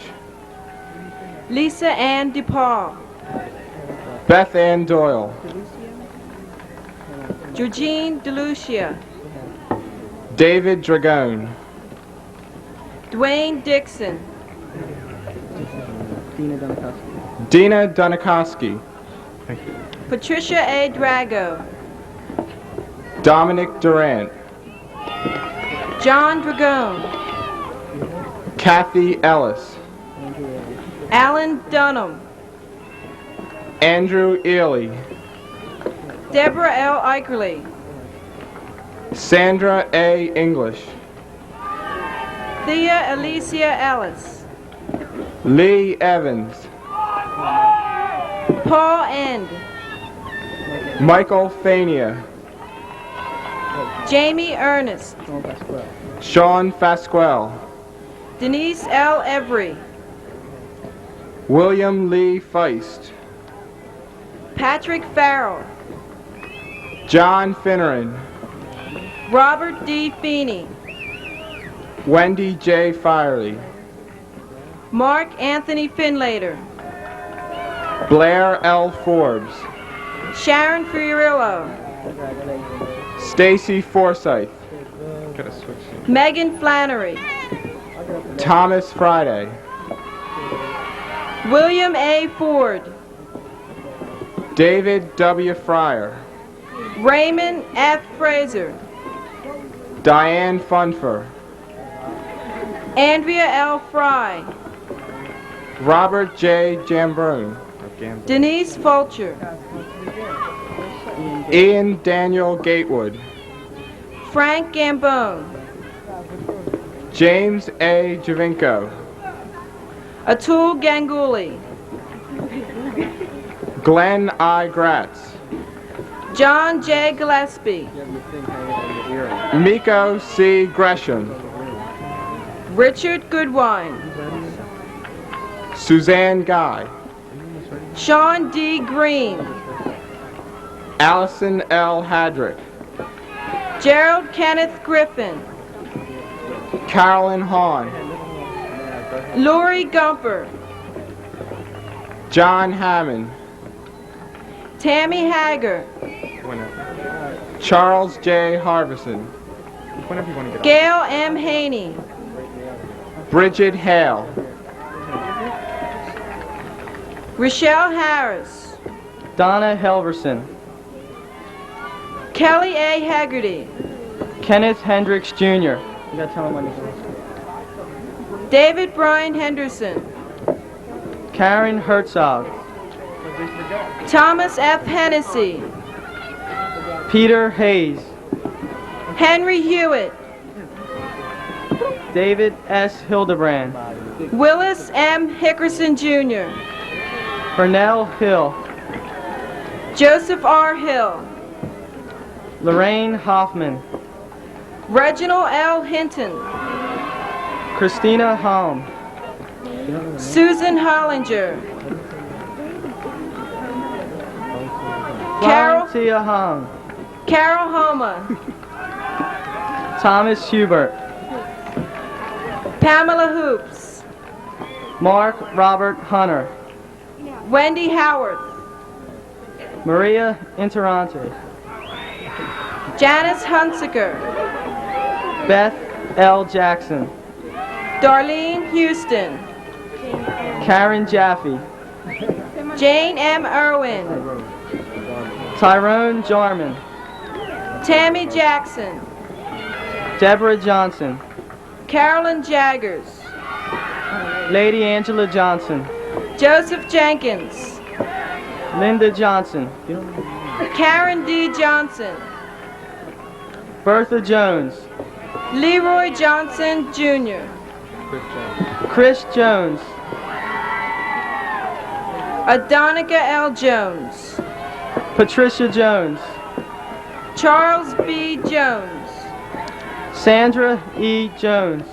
Lisa Ann DePaul,
Beth Ann Doyle,
Georgine DeLucia,
David Dragone,
Dwayne Dixon,
Dina Dunikoski,
Patricia A. Drago,
Dominic Durant,
John Dragone,
Kathy Ellis,
Alan Dunham,
Andrew Ely,
Deborah L. Eicherle,
Sandra A. English,
Thea Alicia Ellis,
Lee Evans,
Paul End,
Michael Fania,
Jamie Ernest,
Sean Fasquell,
Denise L. Every,
William Lee Feist,
Patrick Farrell,
John Finneran,
Robert D. Feeney,
Wendy J. Firely,
Mark Anthony Finlater,
Blair L. Forbes,
Sharon Fiorillo,
Stacy Forsyth,
Megan Flannery,
Thomas Friday,
William A. Ford,
David W. Fryer,
Raymond F. Fraser,
Diane Funfer,
Andrea L. Fry,
Robert J. Jambrone,
Denise Fulcher,
Ian Daniel Gatewood,
Frank Gambone,
James A. Javinko,
Atul Ganguly,
Glenn I. Gratz,
John J. Gillespie,
Miko C. Gresham,
Richard Goodwine,
Suzanne Guy,
Sean D. Green,
Allison L. Hadrick,
Gerald Kenneth Griffin,
Carolyn Hahn,
Lori Gumper,
John Hammond,
Tammy Hager,
Charles J. Harbison,
Gail M. Haney,
Bridget Hale,
Rochelle Harris,
Donna Helverson,
Kelly A. Haggerty,
Kenneth Hendricks Jr. You gotta tell him when he's
David Bryan Henderson,
Karen Herzog,
Thomas F. Hennessy,
Peter Hayes,
Henry Hewitt,
David S. Hildebrand,
Willis M. Hickerson Jr.,
Burnell Hill,
Joseph R. Hill,
Lorraine Hoffman,
Reginald L. Hinton,
Christina Holm,
Susan Hollinger,
Carol Tia Hong,
Carol Homa,
Thomas Hubert,
Pamela Hoops,
Mark Robert Hunter,
Wendy Howarth,
Maria Interante,
Janice Hunsaker,
Beth L. Jackson,
Darlene Houston,
Karen Jaffe,
Jane M. Irwin,
Tyrone Jarman,
Tammy Jackson,
Deborah Johnson,
Carolyn Jaggers,
Lady Angela Johnson,
Joseph Jenkins,
Linda Johnson,
Karen D. Johnson,
Bertha Jones,
Leroy Johnson, Jr.,
Chris Jones,
Adonica L. Jones,
Patricia Jones,
Charles B. Jones,
Sandra E. Jones,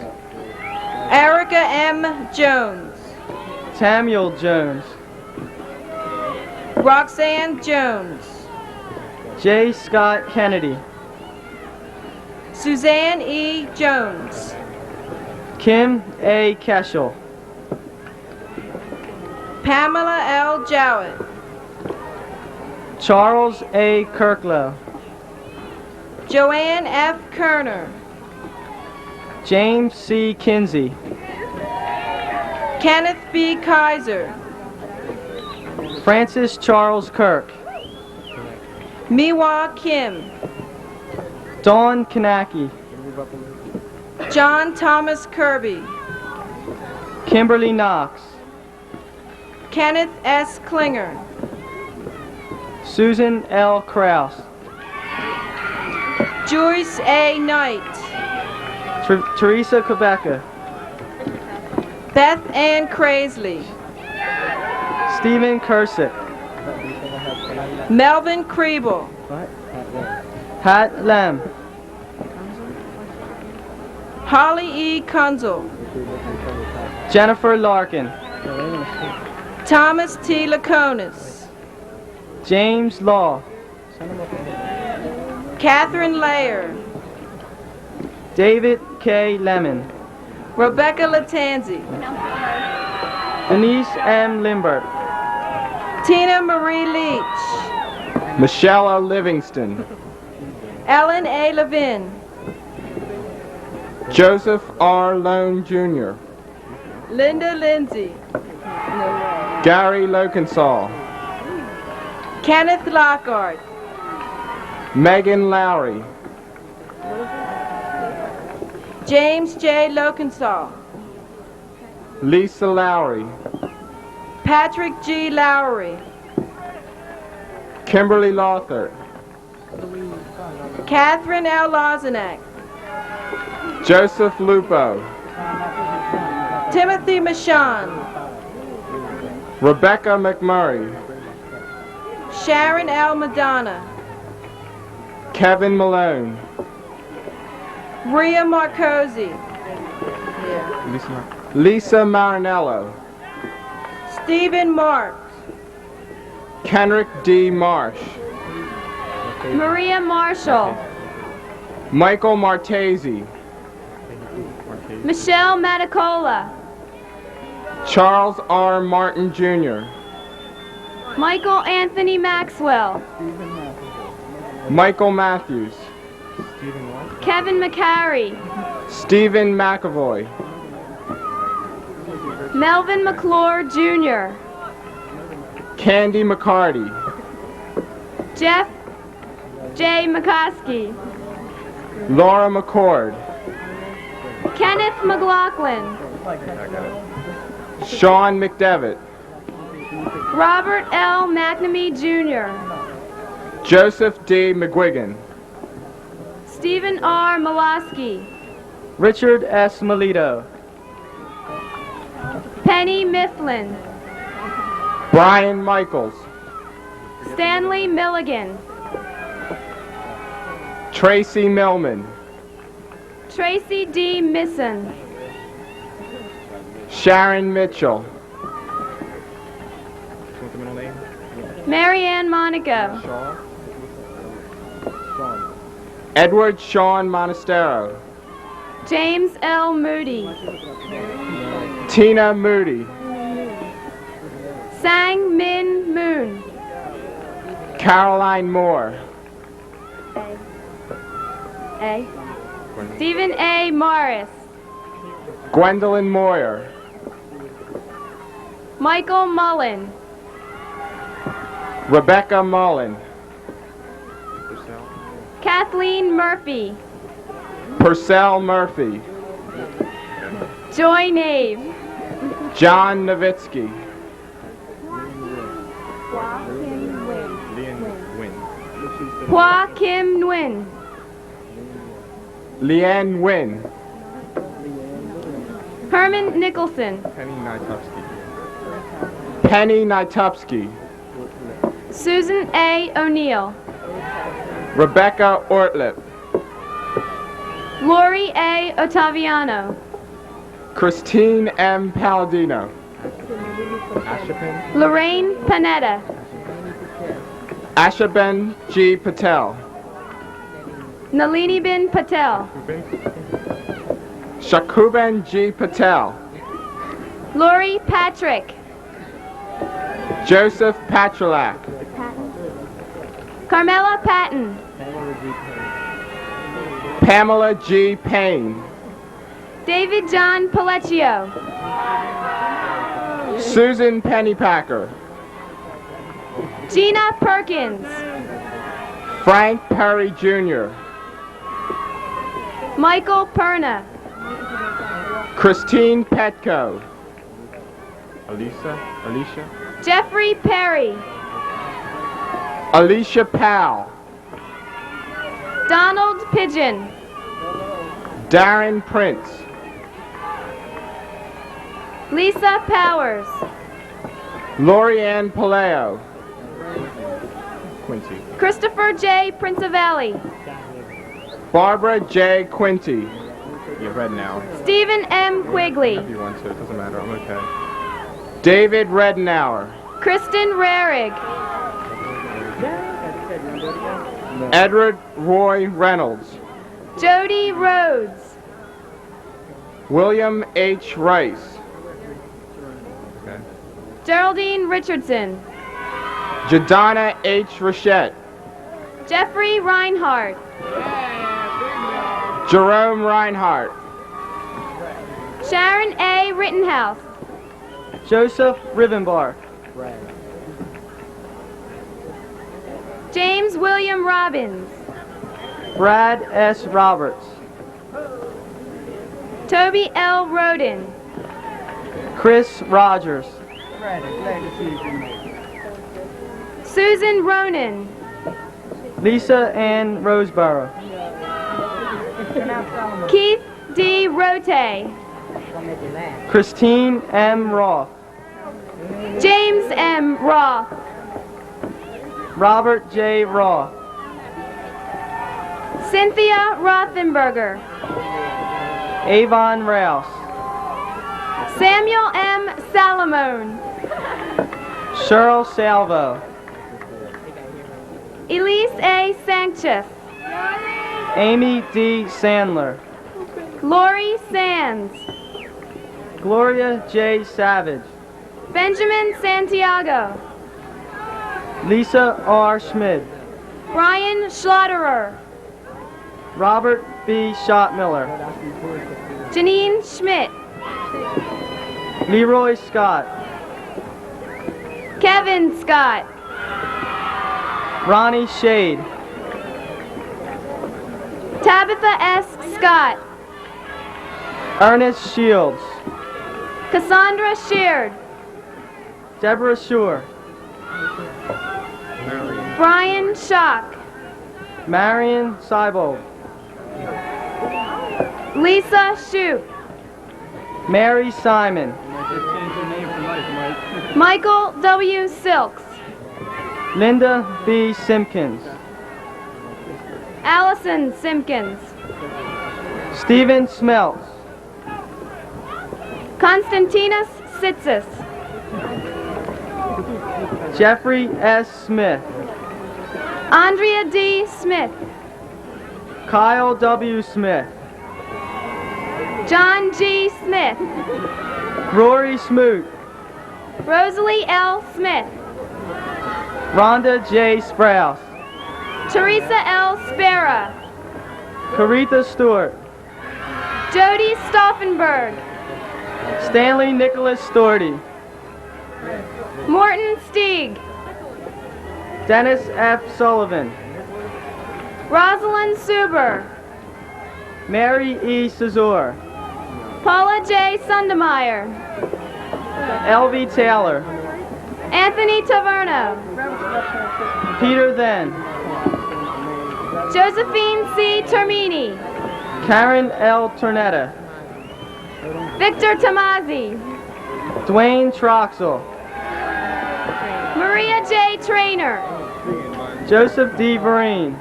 Erica M. Jones,
Samuel Jones,
Roxanne Jones,
J. Scott Kennedy,
Suzanne E. Jones,
Kim A. Keschel,
Pamela L. Jowett,
Charles A. Kirklow,
Joanne F. Kerner,
James C. Kinsey,
Kenneth B. Kaiser,
Francis Charles Kirk,
Miwa Kim,
Dawn Kanaki,
John Thomas Kirby,
Kimberly Knox,
Kenneth S. Klinger,
Susan L. Kraus,
Joyce A. Knight,
Teresa Quebeca,
Beth Ann Crazley,
Stephen Kursick,
Melvin Kriebel.
Hat Lam.
Holly E. Kunzel.
Jennifer Larkin.
Thomas T. Laconis.
James Law.
Catherine Layer.
David K. Lemon.
Rebecca Latanzi.
Denise M. Limbert.
Tina Marie Leach.
Michelle O. Livingston.
Ellen A. Levin.
Joseph R. Lone Jr.
Linda Lindsay.
Gary Lokensall.
Kenneth Lockhart.
Megan Lowry.
James J. Lokensall.
Lisa Lowry.
Patrick G. Lowry.
Kimberly Lothert.
Catherine L. Lozanak.
Joseph Lupo.
Timothy Michon.
Rebecca McMurray.
Sharon L. Madonna.
Kevin Malone.
Rhea Marcosi.
Lisa Marinello.
Stephen Marks.
Kenrick D. Marsh.
Maria Marshall.
Michael Martese.
Michelle Matacola.
Charles R. Martin Jr.
Michael Anthony Maxwell.
Michael Matthews.
Kevin McCary.
Stephen McAvoy.
Melvin McClure Jr.
Candy McCarty.
Jeff J. McCoskey.
Laura McCord.
Kenneth McLaughlin.
Sean McDevitt.
Robert L. McNamee Jr.
Joseph D. McGuigan.
Stephen R. Molosky.
Richard S. Melito.
Penny Mifflin.
Brian Michaels.
Stanley Milligan.
Tracy Millman.
Tracy D. Misson.
Sharon Mitchell.
Marianne Monaco.
Edward Sean Monastero.
James L. Moody.
Tina Moody.
Sang Min Moon.
Caroline Moore.
A. Stephen A. Morris.
Gwendolyn Moyer.
Michael Mullen.
Rebecca Mullen.
Kathleen Murphy.
Purcell Murphy.
Joy Nave.
John Nowitzki.
Hua Kim Nguyen.
Leanne Wynn.
Herman Nicholson.
Penny Nitupski.
Susan A. O'Neill.
Rebecca Ortlip.
Lori A. Ottaviano.
Christine M. Palladino.
Lorraine Panetta.
Ashaben G. Patel.
Nalini Bin Patel.
Shakuben G. Patel.
Lori Patrick.
Joseph Patrolak.
Carmela Patton.
Pamela G. Payne.
David John Palecchio.
Susan Pennypacker.
Gina Perkins.
Frank Perry Jr.
Michael Perna.
Christine Petco.
Alicia.
Jeffrey Perry.
Alicia Powell.
Donald Pigeon.
Darren Prince.
Lisa Powers.
Lori Ann Paleo. Quincy.
Christopher J. Princivelli.
Barbara J. Quinty. You're red now.
Stephen M. Quigley.
If you want to, it doesn't matter. I'm okay. David Redenauer.
Kristen Rarig.
Edward Roy Reynolds.
Jody Rhodes.
William H. Rice.
Geraldine Richardson.
Jadonna H. Rochette.
Jeffrey Reinhardt.
Jerome Reinhardt.
Sharon A. Rittenhouse.
Joseph Rivenbark.
James William Robbins.
Brad S. Roberts.
Toby L. Roden.
Chris Rogers.
Susan Ronan.
Lisa Ann Roseborough.
Keith D. Rote.
Christine M. Roth.
James M. Roth.
Robert J. Roth.
Cynthia Rothenberger.
Avon Rouse.
Samuel M. Salamone.
Cheryl Salvo.
Elise A. Sanchez.
Amy D. Sandler.
Lori Sands.
Gloria J. Savage.
Benjamin Santiago.
Lisa R. Schmid.
Brian Schlotterer.
Robert B. Schottmiller.
Janine Schmidt.
Leroy Scott.
Kevin Scott.
Ronnie Shade.
Tabitha S. Scott.
Ernest Shields.
Cassandra Sheard.
Deborah Shore.
Brian Schock.
Marion Seibold.
Lisa Shoup.
Mary Simon.
Michael W. Silks.
Linda B. Simpkins.
Allison Simpkins.
Stephen Smelts.
Konstantinos Sitsis.
Jeffrey S. Smith.
Andrea D. Smith.
Kyle W. Smith.
John G. Smith.
Rory Smoot.
Rosalie L. Smith.
Rhonda J. Sprouse.
Teresa L. Spera.
Caritha Stewart.
Jody Stauffenberg.
Stanley Nicholas Storty.
Morton Stieg.
Dennis F. Sullivan.
Rosalind Suber.
Mary E. Cesar.
Paula J. Sundemeyer.
L.V. Taylor.
Anthony Taverno.
Peter Then.
Josephine C. Termini.
Karen L. Tornetta.
Victor Tomazzi.
Dwayne Troxel.
Maria J. Trainer.
Joseph D. Vereen.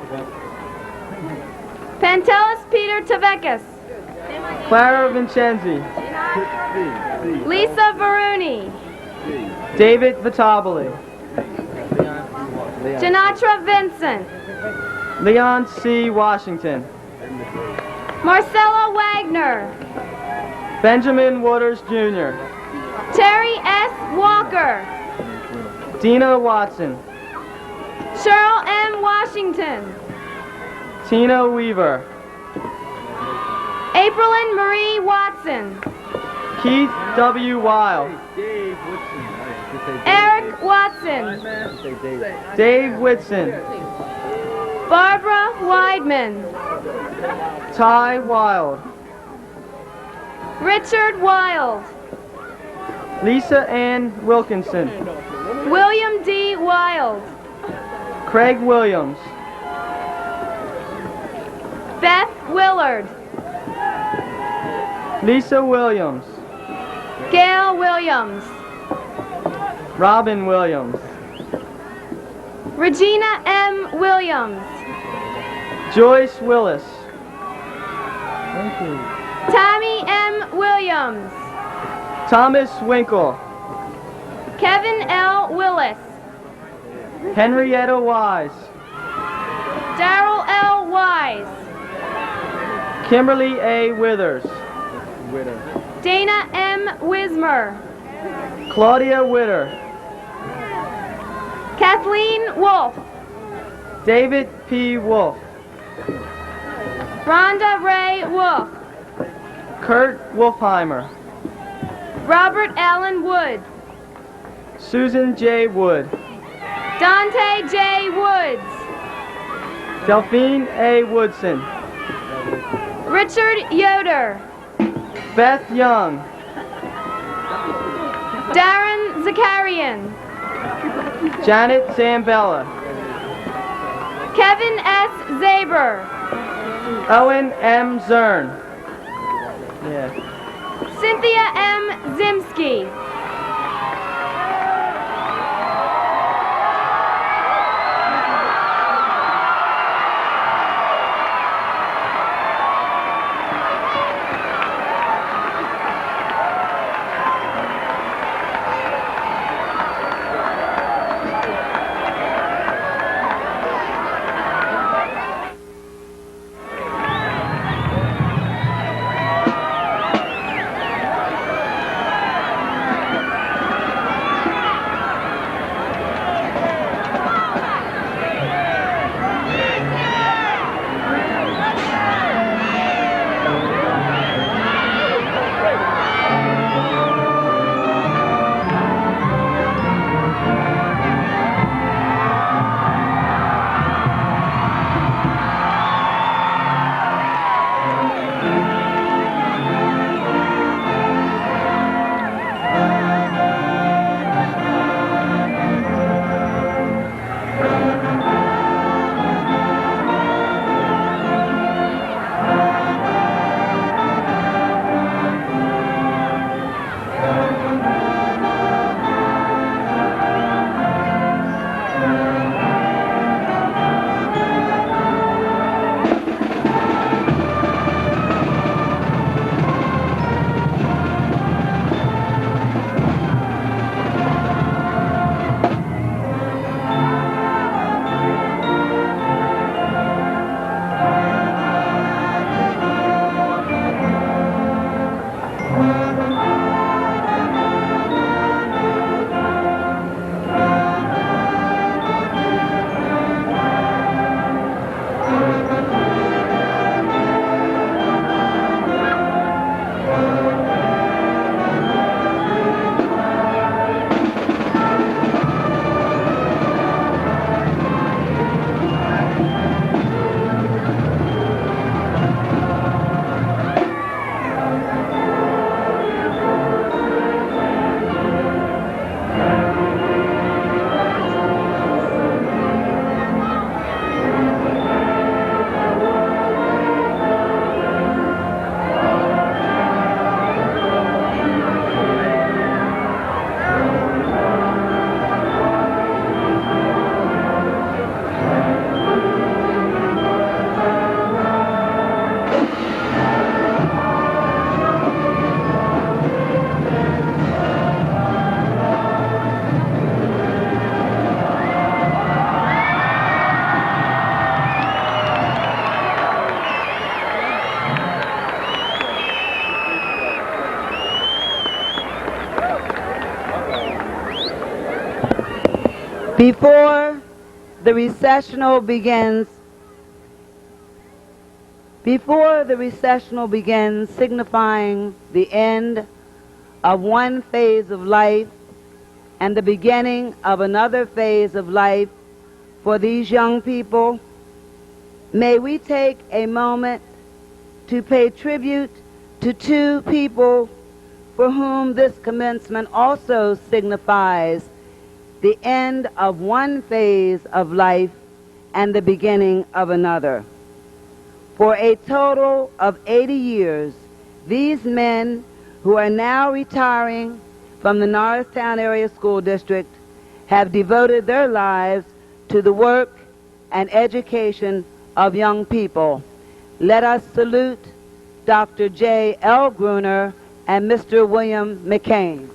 Pantelis Peter Tavekis.
Clara Vincenzi.
Lisa Varuni.
David Vitabili.
Janatra Vincent.
Leon C. Washington.
Marcella Wagner.
Benjamin Waters Jr.
Terry S. Walker.
Dina Watson.
Cheryl M. Washington.
Tina Weaver.
Aprilyn Marie Watson.
Keith W. Wild.
Eric Watson.
Dave Whitson.
Barbara Weidman.
Ty Wild.
Richard Wild.
Lisa Ann Wilkinson.
William D. Wild.
Craig Williams.
Beth Willard.
Lisa Williams.
Gail Williams.
Robin Williams.
Regina M. Williams.
Joyce Willis.
Tammy M. Williams.
Thomas Winkle.
Kevin L. Willis.
Henrietta Wise.
Darrell L. Wise.
Kimberly A. Withers.
Dana M. Wismer.
Claudia Witter.
Kathleen Wolf.
David P. Wolf.
Rhonda Ray Wolf.
Kurt Wolfheimer.
Robert Allen Wood.
Susan J. Wood.
Dante J. Woods.
Delphine A. Woodson.
Richard Yoder.
Beth Young.
Darren Zakarian.
Janet Zambella.
Kevin S. Zaber.
Owen M. Zern. Yeah.
Cynthia M. Zimski.
Before the recessional begins, signifying the end of one phase of life and the beginning of another phase of life for these young people, may we take a moment to pay tribute to two people for whom this commencement also signifies the end of one phase of life and the beginning of another. For a total of 80 years, these men who are now retiring from the Norristown Area School District have devoted their lives to the work and education of young people. Let us salute Dr. J. L. Gruner and Mr. William McCain.